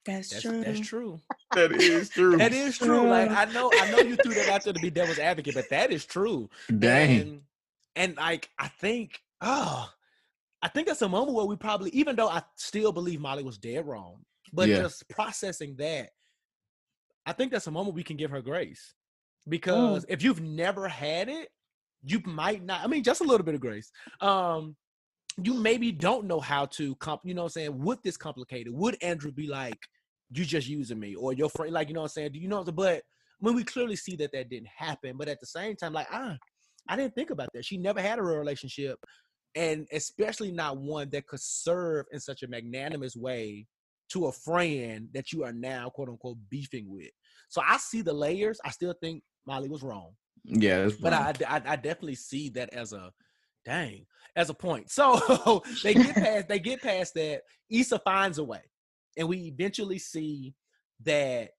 That's true. That's true. That is true. That is true. Like, I know you threw that out there to be devil's advocate, but that is true. Dang. And like, I think that's a moment where we probably, even though I still believe Molly was dead wrong, but just processing that, I think that's a moment we can give her grace. Because if you've never had it, you might not, I mean, just a little bit of grace. You maybe don't know how to, you know what I'm saying, would this complicated? Would Andrew be like, you just using me, or your friend, like, you know what I'm saying? Do you know? But when we clearly see that didn't happen, but at the same time, like, I didn't think about that. She never had a real relationship, and especially not one that could serve in such a magnanimous way to a friend that you are now, quote unquote, beefing with. So I see the layers. I still think Molly was wrong. Yeah, but I definitely see that as a point. So they get past that. Issa finds a way. And we eventually see that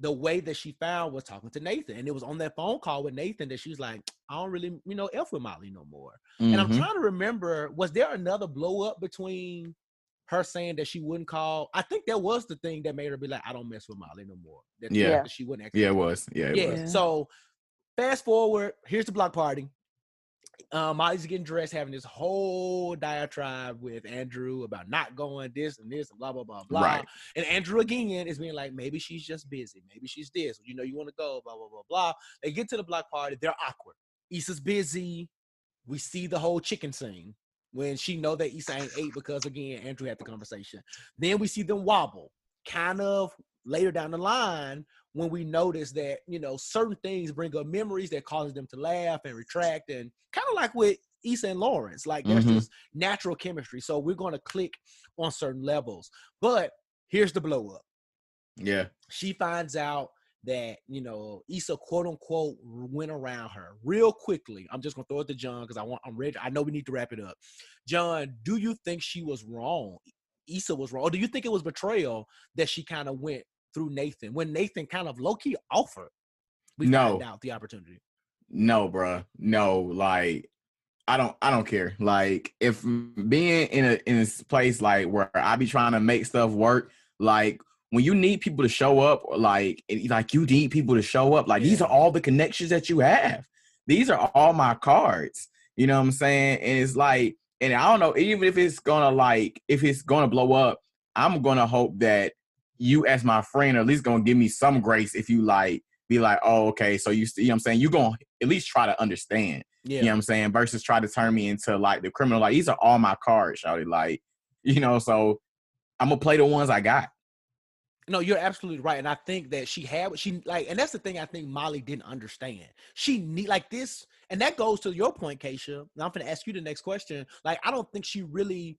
the way that she found was talking to Nathan. And it was on that phone call with Nathan that she's like, I don't really, F with Molly no more. And I'm trying to remember, was there another blow up between her saying that she wouldn't call? I think that was the thing that made her be like, I don't mess with Molly no more. That she wouldn't actually. Yeah, it was. Yeah, it was. So fast forward, here's the block party. Molly's getting dressed, having this whole diatribe with Andrew about not going this and this and blah, blah, blah, blah. Right. And Andrew again is being like, maybe she's just busy. Maybe she's this. You want to go, blah, blah, blah, blah. They get to the block party. They're awkward. Issa's busy. We see the whole chicken scene when she know that Issa ain't ate because, again, Andrew had the conversation. Then we see them wobble. Kind of later down the line when we notice that, certain things bring up memories that causes them to laugh and retract, and kind of like with Issa and Lawrence, like there's just natural chemistry. So we're going to click on certain levels. But here's the blow up. Yeah. She finds out that, Issa, quote unquote, went around her real quickly. I'm just going to throw it to John because I'm ready. I know we need to wrap it up. John, do you think she was wrong? Issa was wrong? Or do you think it was betrayal that she kind of went through Nathan when Nathan kind of low-key offered? We find out the opportunity. No, bro. No, like I don't care. Like if being in a place like where I be trying to make stuff work, like when you need people to show up, like you need people to show up, like these are all the connections that you have. These are all my cards. You know what I'm saying? And it's like, and I don't know, even if it's gonna blow up, I'm gonna hope that you as my friend are at least gonna give me some grace if you like be like, oh, okay, so you know what I'm saying, you're gonna at least try to understand. You know what I'm saying? Versus try to turn me into like the criminal. Like these are all my cards, shawty. Like, so I'm gonna play the ones I got. No, you're absolutely right. And I think that and that's the thing I think Molly didn't understand. She need like this, and that goes to your point, Kaisha. Now I'm gonna ask you the next question. Like, I don't think she really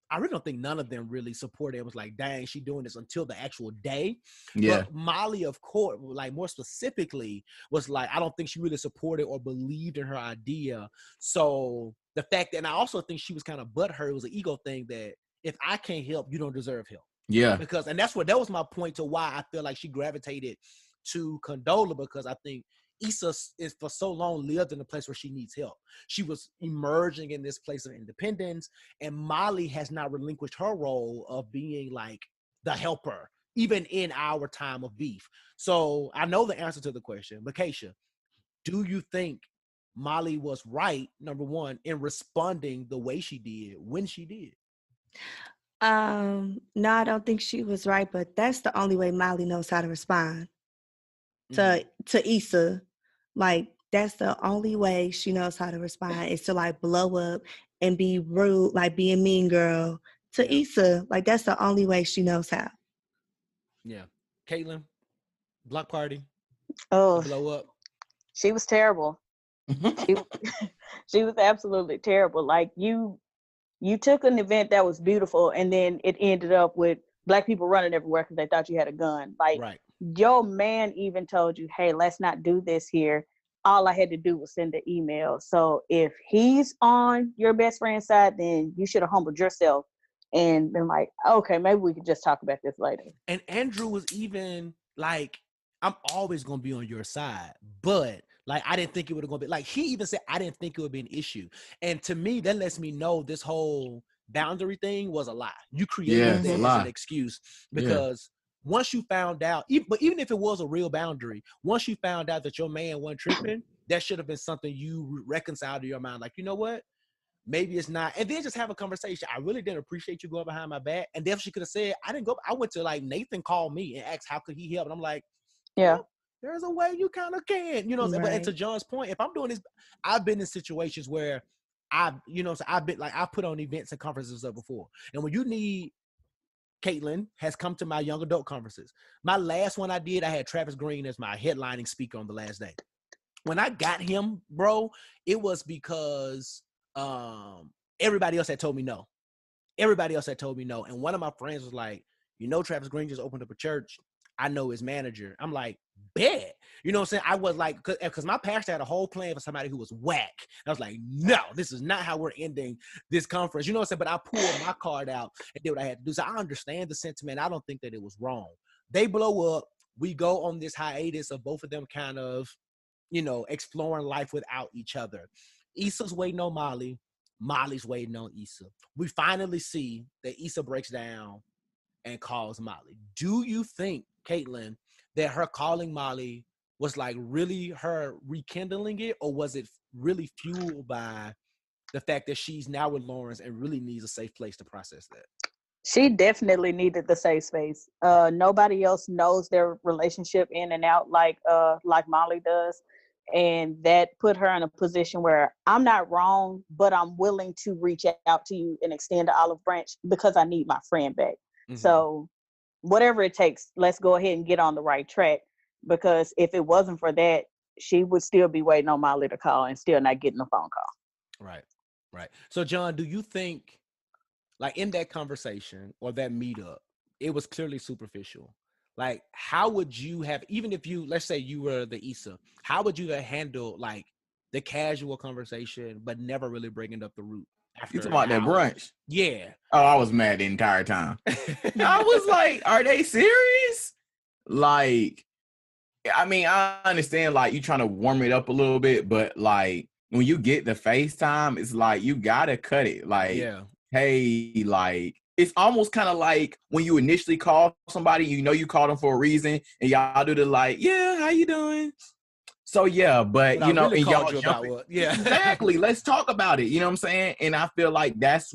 I really don't think none of them really supported it. It was like, dang, she doing this until the actual day. Yeah. But Molly, of course, like more specifically, was like, I don't think she really supported or believed in her idea. So the fact that, and I also think she was kind of butthurt. It was an ego thing that if I can't help, you don't deserve help. Yeah. And that was my point to why I feel like she gravitated to Condola, because I think Issa is for so long lived in a place where she needs help. She was emerging in this place of independence, and Molly has not relinquished her role of being like the helper, even in our time of beef. So I know the answer to the question, but Kaisha, do you think Molly was right, number one, in responding the way she did when she did? No, I don't think she was right, but that's the only way Molly knows how to respond to Issa. Like, that's the only way she knows how to respond is to like blow up and be rude, like be a mean girl to Issa. Like, that's the only way she knows how. Yeah. Katelynn, block party. Oh, blow up. She was terrible. She was absolutely terrible. Like, you took an event that was beautiful, and then it ended up with Black people running everywhere because they thought you had a gun. Like, right. Your man even told you, hey, let's not do this here. All I had to do was send an email. So if he's on your best friend's side, then you should have humbled yourself and been like, okay, maybe we could just talk about this later. And Andrew was even like, I'm always going to be on your side, but like, I didn't think it would have going to be like, he even said, I didn't think it would be an issue. And to me, that lets me know this whole boundary thing was a lie. You created that as an excuse because once you found out, but even if it was a real boundary, once you found out that your man wasn't tripping, that should have been something you reconciled to your mind. Like, you know what? Maybe it's not. And then just have a conversation. I really didn't appreciate you going behind my back. And then she could have said, I didn't go. I went to like Nathan called me and asked, how could he help? And I'm like, well, there's a way you kind of can, right. But to John's point, if I'm doing this, I've been in situations where I've put on events and conferences up before. And when you need, Katelynn has come to my young adult conferences. My last one I did, I had Travis Green as my headlining speaker on the last day. When I got him, bro, it was because everybody else had told me no. And one of my friends was like, Travis Green just opened up a church. I know his manager. I'm like, bet. You know what I'm saying? I was like, because my pastor had a whole plan for somebody who was whack. I was like, no, this is not how we're ending this conference. You know what I'm saying? But I pulled my card out and did what I had to do. So I understand the sentiment. I don't think that it was wrong. They blow up. We go on this hiatus of both of them kind of, you know, exploring life without each other. Issa's waiting on Molly. Molly's waiting on Issa. We finally see that Issa breaks down and calls Molly. Do you think, Katelynn, that her calling Molly was like really her rekindling it, or was it really fueled by the fact that she's now with Lawrence and really needs a safe place to process that? She definitely needed the safe space. Nobody else knows their relationship in and out like Molly does. And that put her in a position where I'm not wrong, but I'm willing to reach out to you and extend the olive branch because I need my friend back. Mm-hmm. So whatever it takes, let's go ahead and get on the right track. Because if it wasn't for that, she would still be waiting on Molly to call and still not getting a phone call. Right, right. So John, do you think, like in that conversation or that meetup, it was clearly superficial? Like, how would you have, even if you, let's say you were the Issa, how would you have handled like the casual conversation, but never really bringing up the root? You talking about that brunch? Yeah. Oh, I was mad the entire time. I was like, are they serious? Like, I mean, I understand like you trying to warm it up a little bit, but like when you get the FaceTime, it's like you gotta cut it. Like, yeah. Hey, like, it's almost kind of like when you initially call somebody, you know you called them for a reason, and y'all do the like, yeah, how you doing? So yeah, but you know, really and y'all jump in. Yeah, exactly. Let's talk about it. You know what I'm saying? And I feel like that's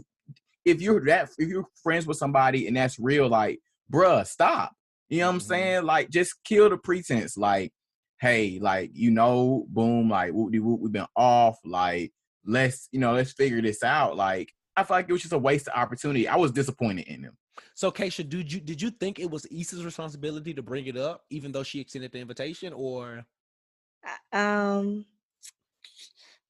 if you're friends with somebody and that's real, like, bruh, stop. You know what I'm saying? Like, just kill the pretense. Like, hey, like, you know, boom, like, whoop-de-whoop, we've been off. Like, let's figure this out. Like, I feel like it was just a waste of opportunity. I was disappointed in them. So, Kaisha, did you think it was Issa's responsibility to bring it up, even though she extended the invitation, or? Because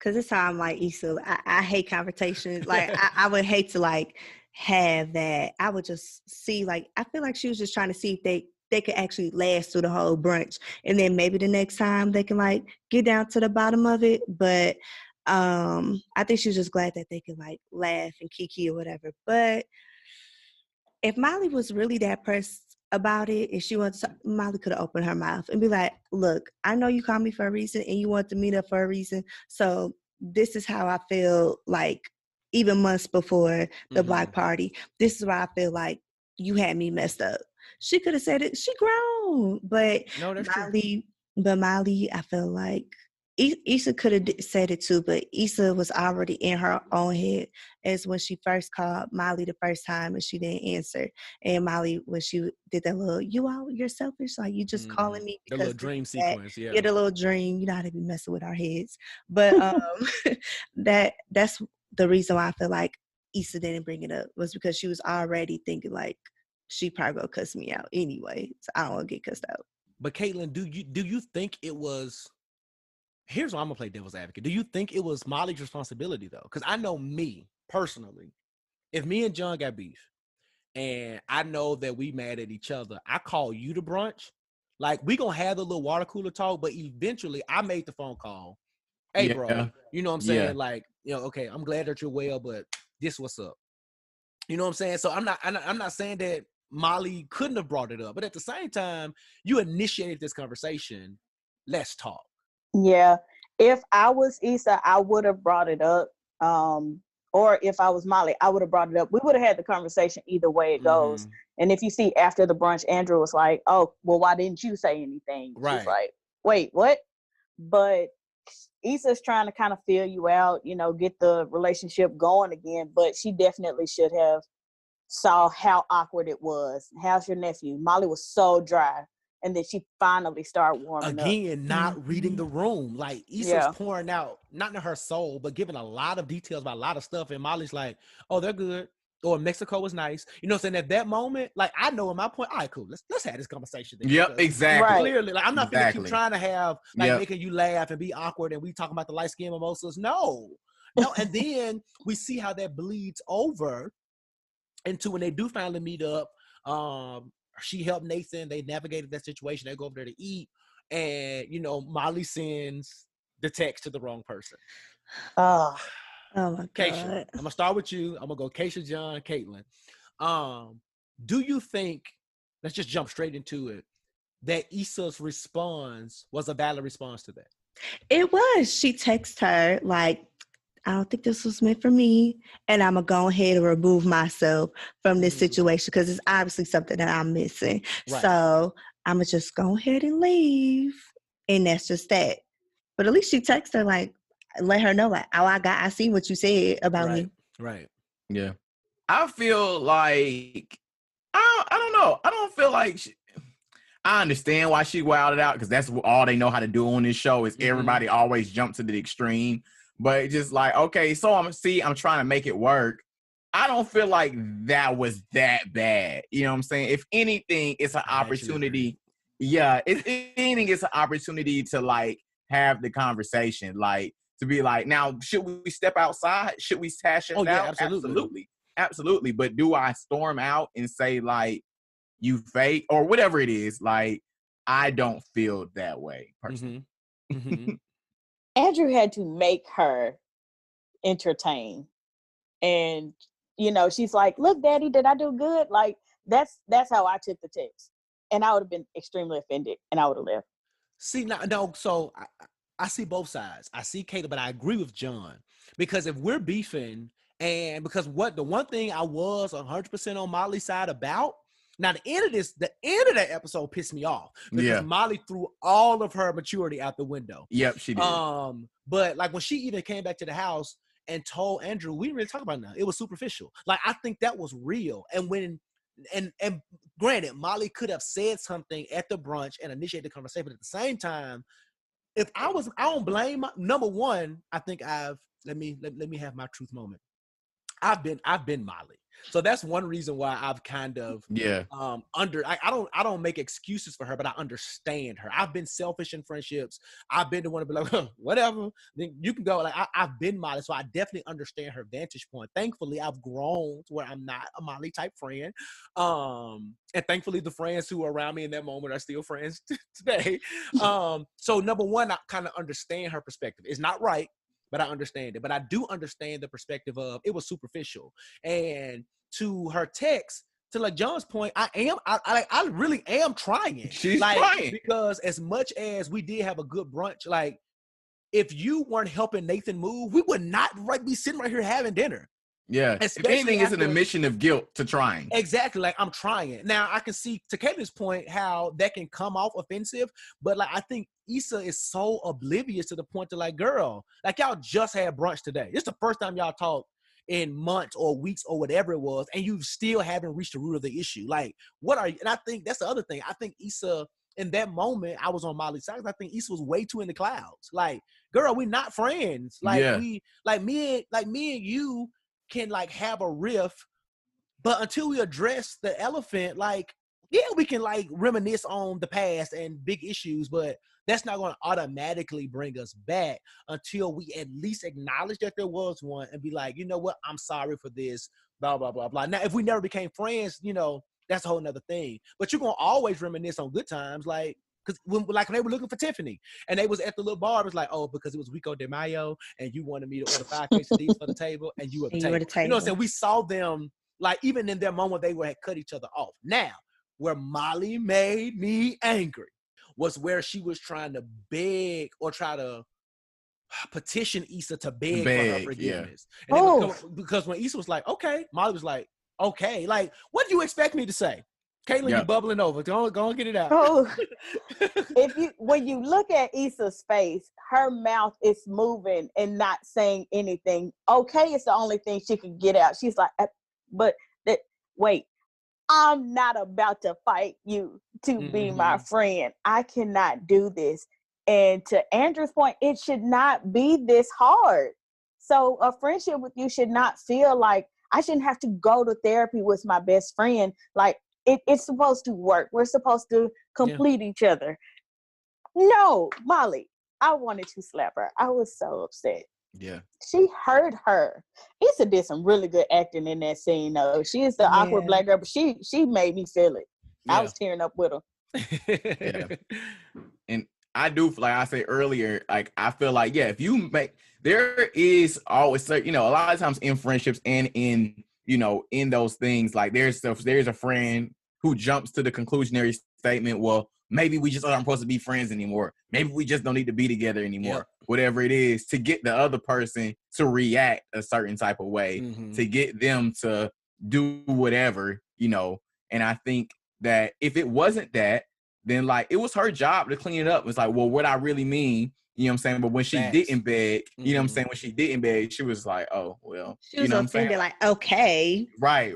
this how I'm like Issa. I hate confrontation. Like I would hate to like have that. I would just see like I feel like she was just trying to see if they could actually last through the whole brunch, and then maybe the next time they can like get down to the bottom of it. But I think she was just glad that they could like laugh and kiki or whatever. But if Molly was really that person about it, if she wanted to, Molly could have opened her mouth and be like, look, I know you called me for a reason and you want to meet up for a reason. So this is how I feel like even months before the block party. This is why I feel like you had me messed up. She could have said it. She grown. But no, that's Molly, true. But Molly, I feel like Issa could have said it too, but Issa was already in her own head as when she first called Molly the first time and she didn't answer. And Molly, when she did that little, you're selfish, like you just calling me because the little dream sequence, yeah. Yeah, the little dream, you know how to be messing with our heads. But that's the reason why I feel like Issa didn't bring it up was because she was already thinking like she probably gonna cuss me out anyway. So I don't want to get cussed out. But Katelynn, do you think it was? Here's why I'm gonna play devil's advocate. Do you think it was Molly's responsibility though? Because I know me personally, if me and John got beef, and I know that we mad at each other, I call you to brunch. Like we gonna have the little water cooler talk, but eventually I made the phone call. Hey, bro, you know what I'm saying? Yeah. Like, you know, okay, I'm glad that you're well, but this what's up. You know what I'm saying? So I'm not saying that Molly couldn't have brought it up, but at the same time, you initiated this conversation. Let's talk. Yeah, if I was Issa, I would have brought it up. Or if I was Molly, I would have brought it up. We would have had the conversation either way it goes. And if you see after the brunch, Andrew was like, oh, well, why didn't you say anything? Right. She's like, wait, what? But Issa's trying to kind of feel you out, you know, get the relationship going again. But she definitely should have saw how awkward it was. How's your nephew? Molly was so dry. And then she finally started warming up. Again, not reading the room. Like, Issa's pouring out, not in her soul, but giving a lot of details about a lot of stuff. And Molly's like, oh, they're good. Or Mexico was nice. You know what I'm saying? At that moment, like, I know at my point, all right, cool. Let's have this conversation. Then, yep, exactly. Right. Clearly, like, I'm not going to keep trying to have, like, making you laugh and be awkward and we talking about the light skin mimosas. No. And then we see how that bleeds over into when they do finally meet up. she helped Nathan. They navigated that situation. They go over there to eat. And, Molly sends the text to the wrong person. Oh, Oh my Kaisha, God. I'm going to start with you. I'm going to go Kaisha, John, Katelynn. Do you think, let's just jump straight into it, that Issa's response was a valid response to that? It was. She texted her like, I don't think this was meant for me, and I'm going to go ahead and remove myself from this situation because it's obviously something that I'm missing. Right. So I'm going to just go ahead and leave. And that's just that. But at least she texted her like, let her know like, oh, I see what you said about me. Right. Yeah. I feel like, I don't know. I don't feel like I understand why she wilded out because that's all they know how to do on this show is everybody always jump to the extreme. But just like, okay, so I'm trying to make it work. I don't feel like that was that bad. You know what I'm saying? If anything, it's an opportunity. Yeah, if anything, it's an opportunity to like have the conversation, like to be like, now, should we step outside? Should we hash it out? Absolutely. But do I storm out and say like, you fake or whatever it is? Like, I don't feel that way personally. Andrew had to make her entertain. And, she's like, look, Daddy, did I do good? Like, that's how I took the text. And I would have been extremely offended and I would have left. See, no, so I see both sides. I see Kayla, but I agree with John. Because if we're beefing, and because the one thing I was 100% on Molly's side about, now the end of that episode pissed me off because Molly threw all of her maturity out the window. Yep, she did. But like when she even came back to the house and told Andrew, we didn't really talk about it now. It was superficial. Like I think that was real. And when and granted, Molly could have said something at the brunch and initiated the conversation, but at the same time, I don't blame number one, I think let me have my truth moment. I've been Molly. So that's one reason why I've kind of I don't make excuses for her, but I understand her. I've been selfish in friendships. I've been the one to be like, whatever, then you can go. Like I've been Molly, so I definitely understand her vantage point. Thankfully, I've grown to where I'm not a Molly type friend. And thankfully the friends who are around me in that moment are still friends today. So number one, I kind of understand her perspective. It's not right, but I understand it. But I do understand the perspective of it was superficial. And to her text, to like John's point, I really am trying. She's trying. Because as much as we did have a good brunch, like if you weren't helping Nathan move, we would not be sitting right here having dinner. Yeah. Especially if anything, it's an admission of guilt to trying. Exactly. Like I'm trying. Now I can see to Kaitlynn's point how that can come off offensive, but like I think Issa is so oblivious to the point to like, girl, like y'all just had brunch today. It's the first time y'all talked in months or weeks or whatever it was, and you still haven't reached the root of the issue. Like, what are you? And I think that's the other thing. I think Issa, in that moment, I was on Molly's side. I think Issa was way too in the clouds. Like, girl, we're not friends. Like me and you can like have a riff, but until we address the elephant, like, yeah, we can like reminisce on the past and big issues, but that's not going to automatically bring us back until we at least acknowledge that there was one and be like, you know what, I'm sorry for this, blah, blah, blah, blah. Now, if we never became friends, that's a whole nother thing. But you're going to always reminisce on good times, like, because when they were looking for Tiffany and they was at the little bar, it was like, oh, because it was Rico de Mayo and you wanted me to order 5 quesadillas for the table and you were the table. You know what I'm saying? We saw them, like, even in their moment, they had cut each other off. Now, where Molly made me angry was where she was trying to beg or try to petition Issa to beg for her forgiveness. Yeah. And because when Issa was like, okay, Molly was like, okay, like, what do you expect me to say? Katelynn, you bubbling over. Go and get it out. Oh, when you look at Issa's face, her mouth is moving and not saying anything. Okay, it's the only thing she could get out. She's like, wait, I'm not about to fight you to be my friend. I cannot do this. And to Andrew's point, it should not be this hard. So a friendship with you should not feel like I shouldn't have to go to therapy with my best friend. Like, it's supposed to work. We're supposed to complete each other. No, Molly, I wanted to slap her. I was so upset. Yeah. She hurt her. Issa did some really good acting in that scene, though. She is the awkward black girl, but she made me feel it. I was tearing up with her. Yeah. And I do, like I said earlier, like I feel like, yeah, if you make, there is always, a lot of times in friendships and in, in those things, like there's a friend who jumps to the conclusionary statement, well, maybe we just aren't supposed to be friends anymore. Maybe we just don't need to be together anymore. Yep. Whatever it is, to get the other person to react a certain type of way, to get them to do whatever, and I think that if it wasn't that, then like it was her job to clean it up. It's like, well, what I really mean, you know what I'm saying? But when she didn't beg, you know what I'm saying? When she didn't beg, she was like, oh, well, she was offended, like, okay. Right.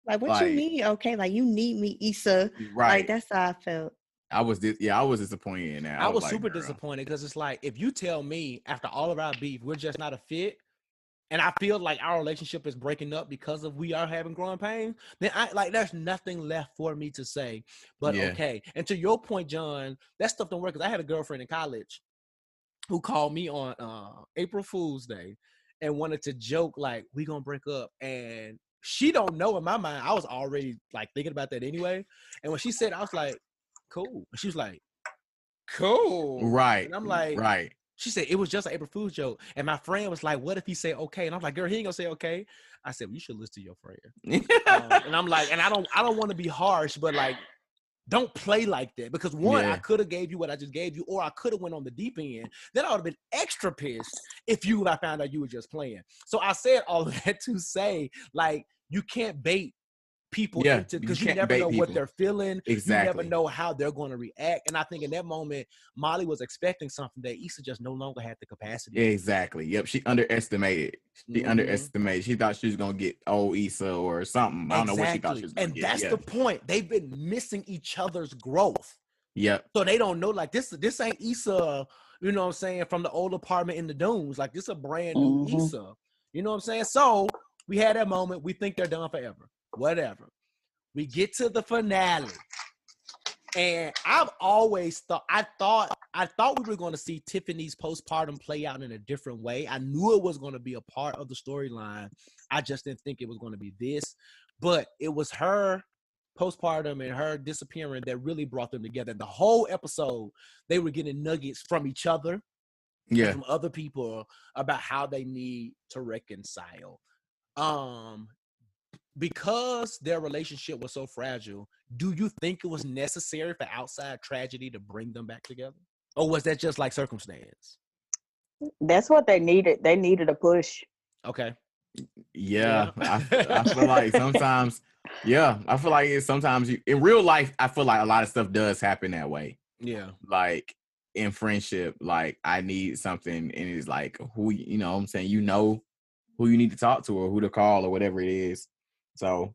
Like, what you mean? Okay. Like, you need me, Issa. Right. Like, that's how I felt. I was disappointed in that. I was like, super disappointed because it's like, if you tell me after all of our beef, we're just not a fit, and I feel like our relationship is breaking up because of we are having growing pains, then there's nothing left for me to say but okay. And to your point, John, that stuff don't work, because I had a girlfriend in college who called me on April Fool's Day and wanted to joke like, we gonna break up, and she don't know, in my mind I was already like thinking about that anyway. And when she said, I was like, cool. And she was like, cool. Right. And I'm like, right. She said, it was just an April Fool's joke. And my friend was like, what if he say okay? And I'm like, girl, he ain't gonna say okay. I said, well, you should listen to your friend. And I'm like, and I don't want to be harsh, but like, don't play like that. Because one, I could have gave you what I just gave you, or I could have went on the deep end. Then I would have been extra pissed if I found out you were just playing. So I said all of that to say, like, you can't bait people into, because you never know what they're feeling. Exactly. You never know how they're going to react. And I think in that moment, Molly was expecting something that Issa just no longer had the capacity. Exactly. Yep. She underestimated. She thought she was going to get old Issa or something. I don't know what she thought she was going to get. And that's the point. They've been missing each other's growth. Yep. So they don't know, like, this ain't Issa, you know what I'm saying, from the old apartment in the Dunes. Like, this is a brand new Issa. You know what I'm saying? So we had that moment. We think they're done forever. Whatever. We get to the finale, and I've always thought, I thought we were going to see Tiffany's postpartum play out in a different way. I knew it was going to be a part of the storyline. I just didn't think it was going to be this, but it was her postpartum and her disappearing that really brought them together. The whole episode, they were getting nuggets from each other, and from other people about how they need to reconcile. Because their relationship was so fragile, do you think it was necessary for outside tragedy to bring them back together? Or was that just like circumstance? That's what they needed. They needed a push. Okay. Yeah. I feel like sometimes, I feel like it's sometimes in real life, I feel like a lot of stuff does happen that way. Yeah. Like in friendship, like I need something, and it's like, who, you know what I'm saying, who you need to talk to or who to call or whatever it is. So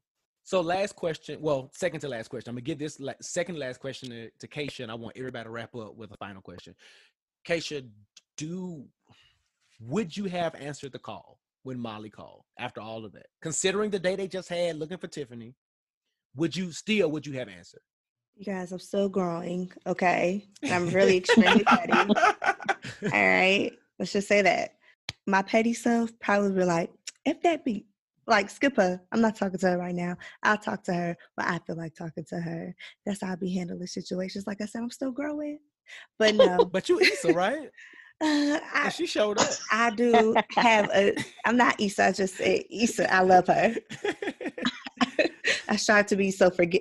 last question. Well, second to last question. I'm gonna give this second to last question to Kaisha, and I want everybody to wrap up with a final question. Kaisha, would you have answered the call when Molly called after all of that? Considering the day they just had looking for Tiffany, would you have answered? You guys, I'm still growing, okay? And I'm really extremely petty. All right? Let's just say that. My petty self probably be like, if that be, like, skip her. I'm not talking to her right now. I'll talk to her, but I feel like talking to her. That's how I be handling situations. Like I said, I'm still growing. But no. But you Issa, right? She showed up. I do have I'm not Issa, I just said Issa. I love her. I strive to be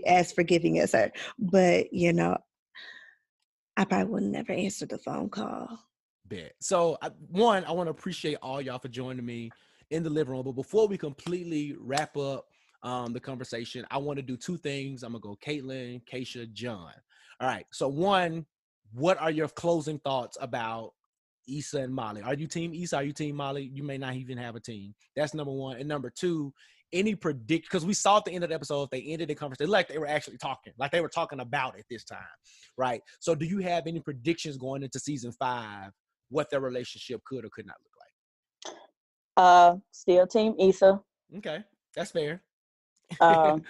as forgiving as her. But, I probably would never answer the phone call. Bet. So, I want to appreciate all y'all for joining me in the living room. But before we completely wrap up the conversation, I want to do two things. I'm going to go Katelynn, Kaisha, John. All right. So one, what are your closing thoughts about Issa and Molly? Are you team Issa? Are you team Molly? You may not even have a team. That's number one. And number two, any predict, because we saw at the end of the episode, they ended the conversation like they were actually talking, like they were talking about it this time. Right. So do you have any predictions going into season 5, what their relationship could or could not look like? Still team Issa. Okay, that's fair. My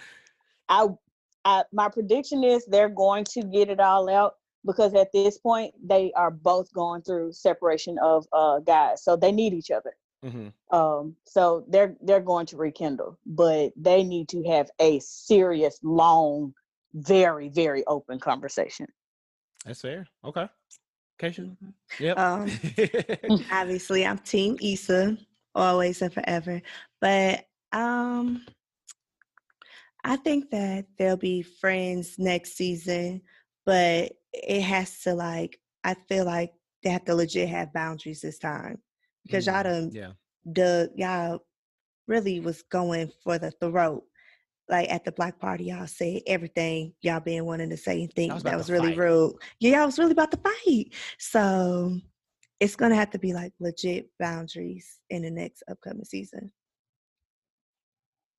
prediction is they're going to get it all out, because at this point they are both going through separation of guys, so they need each other. Mm-hmm. So they're going to rekindle, but they need to have a serious long very, very open conversation. That's fair. Okay. Kaisha? Mhm. Yep. Obviously, I'm Team Issa, always and forever. But I think that they'll be friends next season, but it has to I feel like they have to legit have boundaries this time because Yeah. y'all really was going for the throat. Like at the block party, y'all said everything y'all been wanting to say and I was think about that to was really fight. rude. Yeah, y'all was really about to fight. So it's gonna have to be like legit boundaries in the next upcoming season.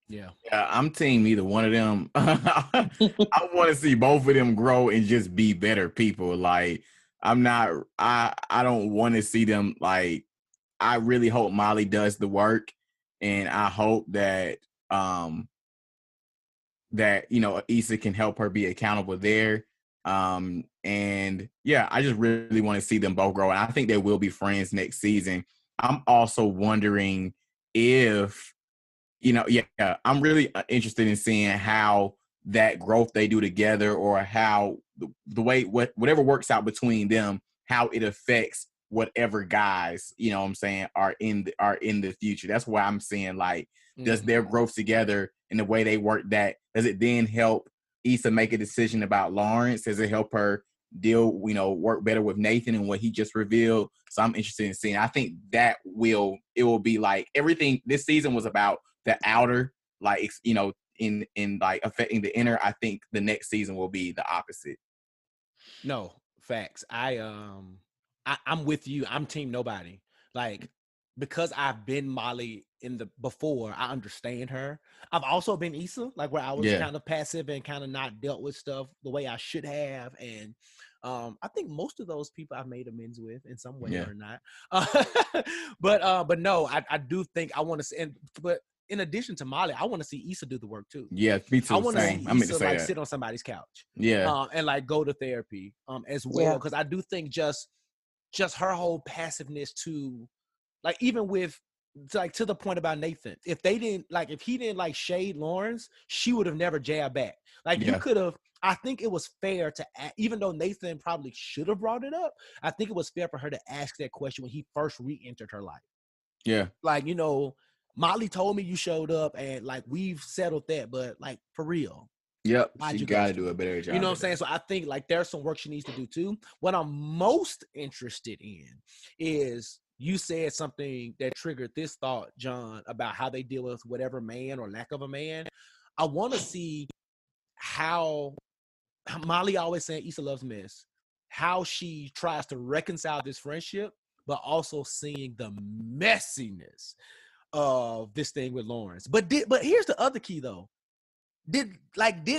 Yeah. Yeah, I'm team either one of them. I want to see both of them grow and just be better people. Like I don't want to see them like I really hope Molly does the work, and I hope that Issa can help her be accountable there. And yeah, I just really want to see them both grow. And I think they will be friends next season. I'm also wondering if I'm really interested in seeing how that growth they do together, or how the way whatever works out between them, how it affects whatever guys what I'm saying are in the future. That's why I'm saying like, does their growth together and the way they work, that does it then help Issa make a decision about Lawrence? Does it help her work better with Nathan and what he just revealed? So I'm interested in seeing. I think that it will be like everything this season was about the outer, like in like affecting the inner. I think the next season will be the opposite. No, facts. I'm with you. I'm team nobody. Like, because I've been Molly before, I understand her. I've also been Issa, like where I was kind of passive and kind of not dealt with stuff the way I should have. And I think most of those people I've made amends with in some way or not. But no, I do think I want to see, but in addition to Molly, I want to see Issa do the work too. Yeah, me too. I want to see I meant to Issa say like that. sit on somebody's couch. Yeah. And like go to therapy as well. Because I do think just her whole passiveness to like, even with like to the point about Nathan, if he didn't like shade Lawrence, she would have never jabbed back. Like you could have. I think it was fair to, even though Nathan probably should have brought it up, I think it was fair for her to ask that question when he first re-entered her life. Yeah. Like, Molly told me you showed up and like we've settled that, but like for real. Yep. She got to do a better job. You know what I'm saying? So I think like there's some work she needs to do too. What I'm most interested in is, you said something that triggered this thought, John, about how they deal with whatever man or lack of a man. I want to see how Molly always saying Issa loves Miss, how she tries to reconcile this friendship, but also seeing the messiness of this thing with Lawrence. But here's the other key though. Did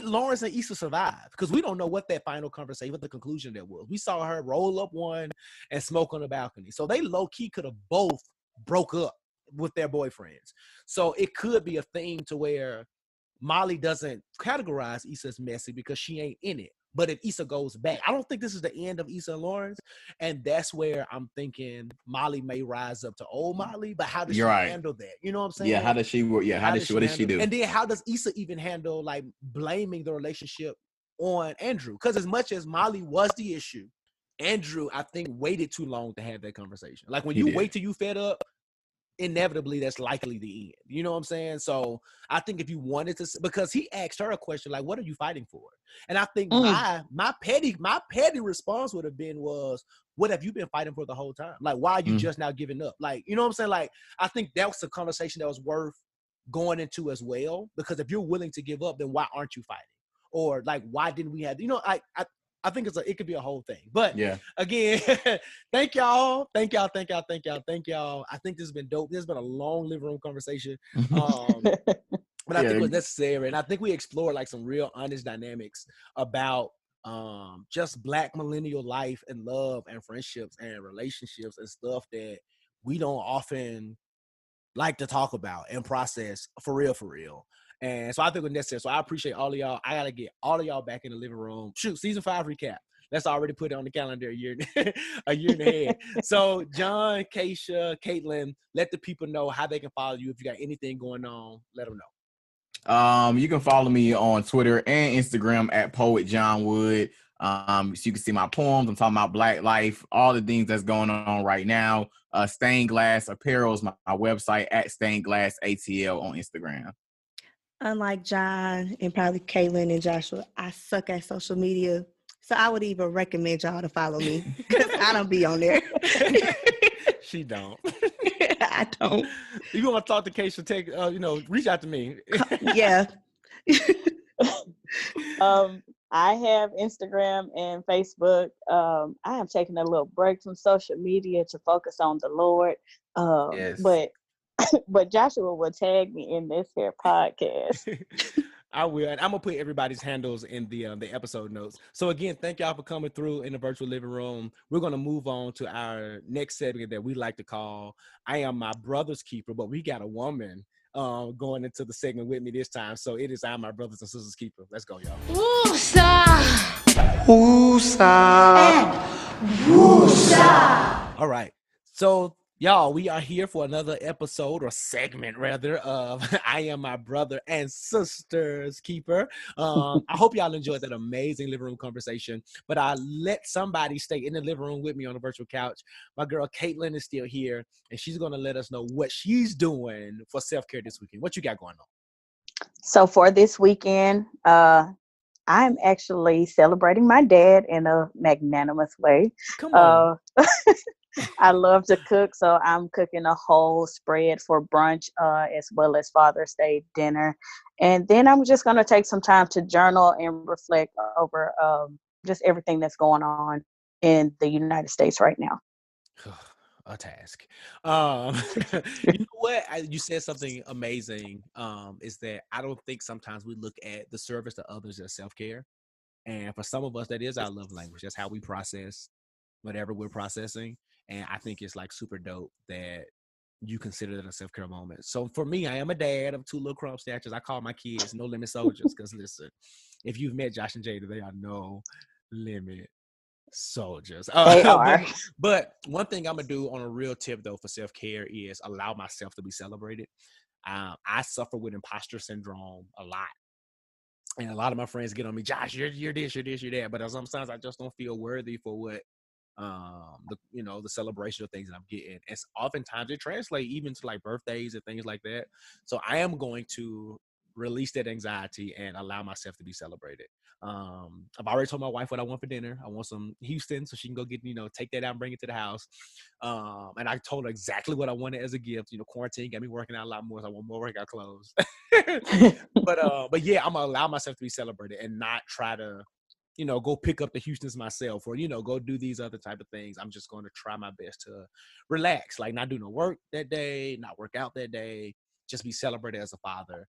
Lawrence and Issa survive? Because we don't know what that final conversation, what the conclusion there was. We saw her roll up one and smoke on the balcony. So they low-key could have both broke up with their boyfriends. So it could be a theme to where Molly doesn't categorize Issa as messy because she ain't in it. But if Issa goes back, I don't think this is the end of Issa and Lawrence. And that's where I'm thinking Molly may rise up to old Molly. But how does she handle that? You know what I'm saying? Yeah, how does she work? Yeah, what does she do? And then how does Issa even handle like blaming the relationship on Andrew? Because as much as Molly was the issue, Andrew, I think, waited too long to have that conversation. Like when you wait till you fed up, inevitably that's likely the end. You know what I'm saying? So I think if you wanted to, because he asked her a question like, what are you fighting for? And I think my petty response would have been was, what have you been fighting for the whole time? Like, why are you just now giving up? Like, you know what I'm saying? Like, I think that was a conversation that was worth going into as well, because if you're willing to give up, then why aren't you fighting? Or like, why didn't we have, I think it could be a whole thing. But again, thank y'all. I think this has been dope. This has been a long living room conversation. But I think it was necessary. And I think we explored like some real honest dynamics about just Black millennial life and love and friendships and relationships and stuff that we don't often like to talk about and process for real. And so I think it was necessary. So I appreciate all of y'all. I got to get all of y'all back in the living room. Shoot, season 5 recap. Let's already put it on the calendar a year and a half. So John, Kaisha, Katelynn, let the people know how they can follow you. If you got anything going on, let them know. You can follow me on Twitter and Instagram at Poet John Wood. So you can see my poems. I'm talking about Black life, all the things that's going on right now. Stained Glass Apparel is my website at Stained Glass ATL on Instagram. Unlike John and probably Katelynn and Joshua, I suck at social media. So I would even recommend y'all to follow me because I don't be on there. She don't. I don't. You want to talk to Kaisha? Take reach out to me. Yeah. I have Instagram and Facebook. I am taking a little break from social media to focus on the Lord. Yes. But Joshua will tag me in this here podcast. I will. And I'm gonna put everybody's handles in the episode notes. So again, thank y'all for coming through in the virtual living room. We're gonna move on to our next segment that we like to call "I Am My Brother's Keeper," but we got a woman going into the segment with me this time. So it is "I Am My Brothers and Sisters Keeper." Let's go, y'all. Woosah! All right. So y'all, we are here for another episode or segment rather of I Am My Brother and Sisters Keeper. I hope y'all enjoyed that amazing living room conversation, but I let somebody stay in the living room with me on the virtual couch. My girl Katelynn is still here, and she's going to let us know what she's doing for self-care this weekend. What you got going on? So for this weekend, I'm actually celebrating my dad in a magnanimous way. Come on. I love to cook, so I'm cooking a whole spread for brunch as well as Father's Day dinner. And then I'm just going to take some time to journal and reflect over just everything that's going on in the United States right now. A task. You know what? You said something amazing. Is that I don't think sometimes we look at the service to others as self-care. And for some of us, that is our love language. That's how we process whatever we're processing. And I think it's like super dope that you consider that a self-care moment. So for me, I am a dad of 2 little crumb snatchers. I call my kids No Limit Soldiers because listen, if you've met Josh and Jada, they are no limit soldiers. They are. But one thing I'm gonna do on a real tip though for self-care is allow myself to be celebrated. I suffer with imposter syndrome a lot. And a lot of my friends get on me, Josh, you're this, you're this, you're that. But sometimes I just don't feel worthy for what the celebration of things that I'm getting. And oftentimes it translates even to like birthdays and things like that. So I am going to release that anxiety and allow myself to be celebrated. I've already told my wife what I want for dinner. I want some Houston so she can go get, take that out and bring it to the house. And I told her exactly what I wanted as a gift. Quarantine got me working out a lot more, so I want more workout clothes. But yeah, I'm gonna allow myself to be celebrated and not try to go pick up the Houstons myself or, go do these other type of things. I'm just going to try my best to relax, like not do no work that day, not work out that day, just be celebrated as a father.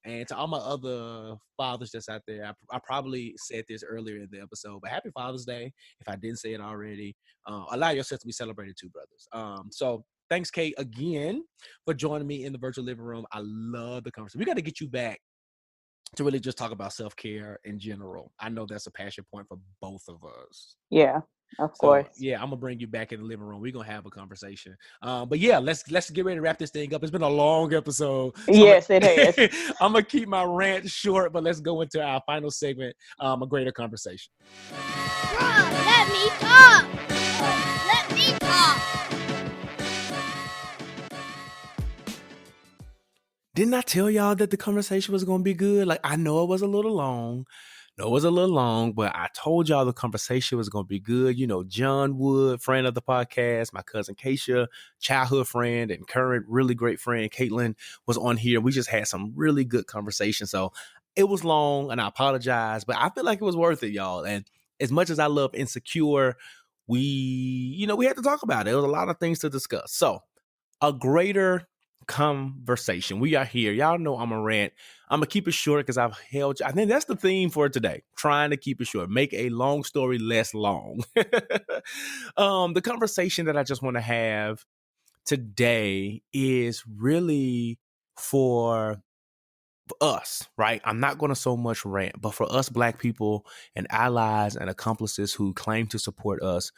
And to all my other fathers that's out there, I probably said this earlier in the episode, but happy Father's Day. If I didn't say it already, allow yourself to be celebrated too, brothers. So thanks, Kate, again for joining me in the virtual living room. I love the conversation. We got to get you back to really just talk about self-care in general. I know that's a passion point for both of us. Yeah, of course. Yeah, I'm gonna bring you back in the living room. We're gonna have a conversation. But yeah, let's get ready to wrap this thing up. It's been a long episode. So yes, it has. I'm gonna keep my rant short, but let's go into our final segment, a greater conversation. Let me talk! Let me talk! Didn't I tell y'all that the conversation was going to be good? Like, I know it was a little long. But I told y'all the conversation was going to be good. John Wood, friend of the podcast, my cousin Kaisha, childhood friend and current really great friend Katelynn was on here. We just had some really good conversation. So it was long and I apologize, but I feel like it was worth it, y'all. And as much as I love Insecure, we had to talk about it. There was a lot of things to discuss. So a greater conversation. We are here. Y'all know I'm a rant. I'm gonna keep it short because I've held. I think that's the theme for today. Trying to keep it short. Make a long story less long. The conversation that I just want to have today is really for us, right? I'm not going to so much rant, but for us Black people and allies and accomplices who claim to support us,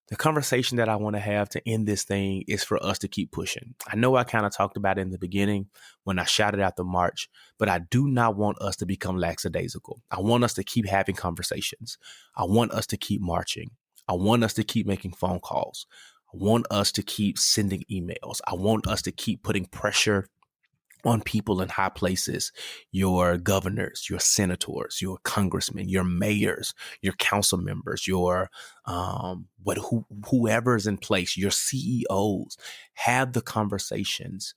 The conversation that I want to have to end this thing is for us to keep pushing. I know I kind of talked about it in the beginning when I shouted out the march, but I do not want us to become lackadaisical. I want us to keep having conversations. I want us to keep marching. I want us to keep making phone calls. I want us to keep sending emails. I want us to keep putting pressure on people in high places, your governors, your senators, your congressmen, your mayors, your council members, your whoever's in place, your CEOs. Have the conversations,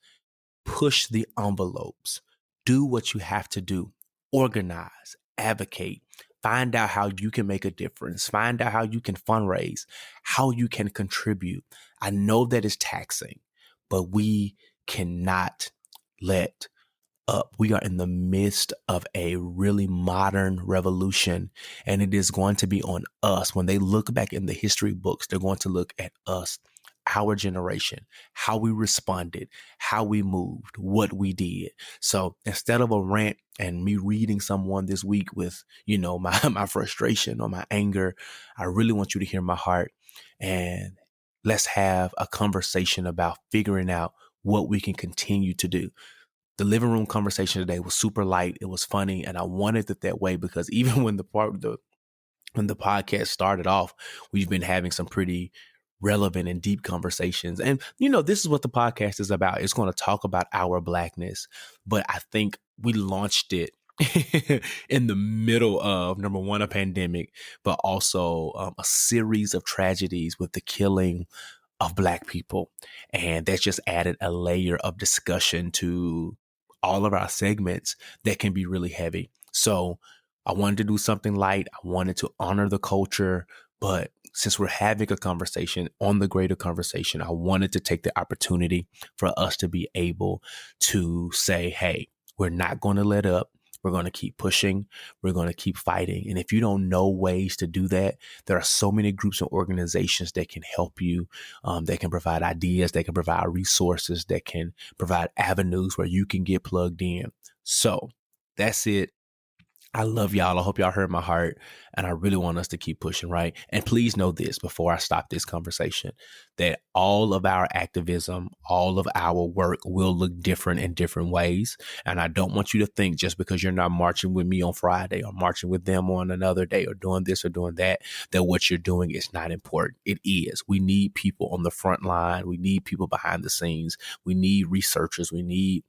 push the envelopes, do what you have to do, organize, advocate, find out how you can make a difference, find out how you can fundraise, how you can contribute. I know that is taxing, but we cannot let up. We are in the midst of a really modern revolution, and it is going to be on us. When they look back in the history books, they're going to look at us, our generation, how we responded, how we moved, what we did. So instead of a rant and me reading someone this week with, my frustration or my anger, I really want you to hear my heart, and let's have a conversation about figuring out what we can continue to do. The living room conversation today was super light. It was funny, and I wanted it that way because even when the podcast started off, we've been having some pretty relevant and deep conversations. And this is what the podcast is about. It's going to talk about our Blackness, but I think we launched it in the middle of, number one, a pandemic, but also a series of tragedies with the killing of Black people. And that's just added a layer of discussion to all of our segments that can be really heavy. So I wanted to do something light. I wanted to honor the culture, but since we're having a conversation on the greater conversation, I wanted to take the opportunity for us to be able to say, hey, we're not going to let up. We're going to keep pushing. We're going to keep fighting. And if you don't know ways to do that, there are so many groups and organizations that can help you. They can provide ideas. They can provide resources. That can provide avenues where you can get plugged in. So that's it. I love y'all. I hope y'all heard my heart, and I really want us to keep pushing, right? And please know this before I stop this conversation, that all of our activism, all of our work will look different in different ways. And I don't want you to think just because you're not marching with me on Friday or marching with them on another day or doing this or doing that, that what you're doing is not important. It is. We need people on the front line. We need people behind the scenes. We need researchers. We need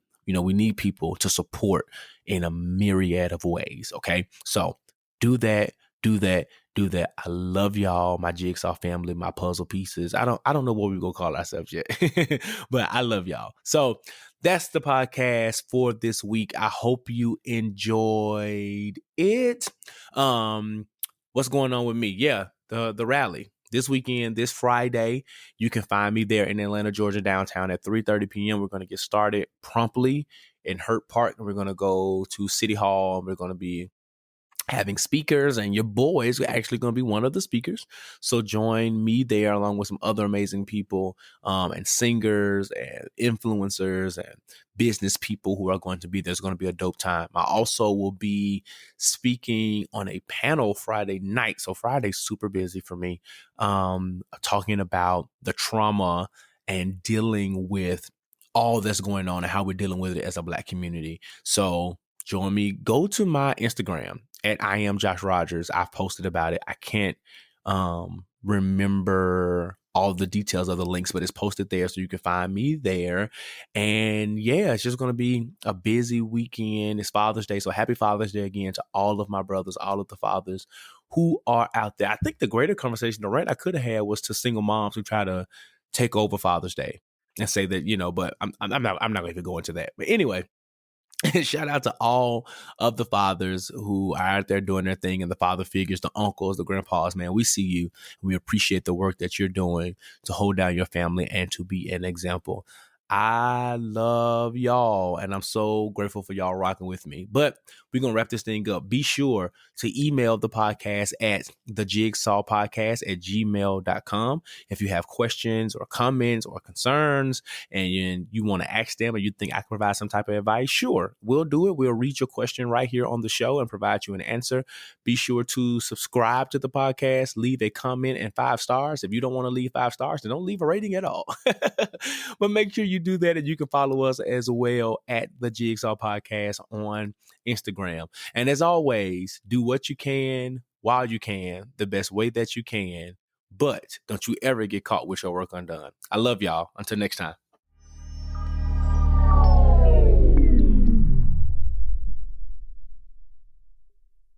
people to support in a myriad of ways. Okay. So do that. I love y'all, my Jigsaw family, my puzzle pieces. I don't know what we're going to call ourselves yet, but I love y'all. So that's the podcast for this week. I hope you enjoyed it. What's going on with me? Yeah. The rally. This weekend, this Friday, you can find me there in Atlanta, Georgia, downtown at 3:30 p.m. We're going to get started promptly in Hurt Park, and we're going to go to City Hall. We're going to be having speakers, and your boys are actually going to be one of the speakers. So join me there along with some other amazing people and singers and influencers and business people who are going to be there. It's going to be a dope time. I also will be speaking on a panel Friday night. So Friday's super busy for me, talking about the trauma and dealing with all that's going on and how we're dealing with it as a Black community. So join me. Go to my Instagram at I am Josh Rogers. I've posted about it. I can't remember all the details of the links, but it's posted there, so you can find me there. And yeah, it's just going to be a busy weekend. It's Father's Day, so happy Father's Day again to all of my brothers, all of the fathers who are out there. I think the greater conversation, the rant I could have had was to single moms who try to take over Father's Day and say that, but I'm not going to go into that. But anyway, shout out to all of the fathers who are out there doing their thing, and the father figures, the uncles, the grandpas. Man, we see you. We appreciate the work that you're doing to hold down your family and to be an example. I love y'all, and I'm so grateful for y'all rocking with me. But we're going to wrap this thing up. Be sure to email the podcast at thejigsawpodcast@gmail.com if you have questions or comments or concerns and you want to ask them or you think I can provide some type of advice. Sure, we'll do it. We'll read your question right here on the show and provide you an answer. Be sure to subscribe to the podcast, leave a comment and 5 stars. If you don't want to leave 5 stars, then don't leave a rating at all. But make sure you do that, and you can follow us as well at the Jigsaw Podcast on Instagram. And as always, do what you can while you can, the best way that you can, but don't you ever get caught with your work undone. I love y'all. Until next time.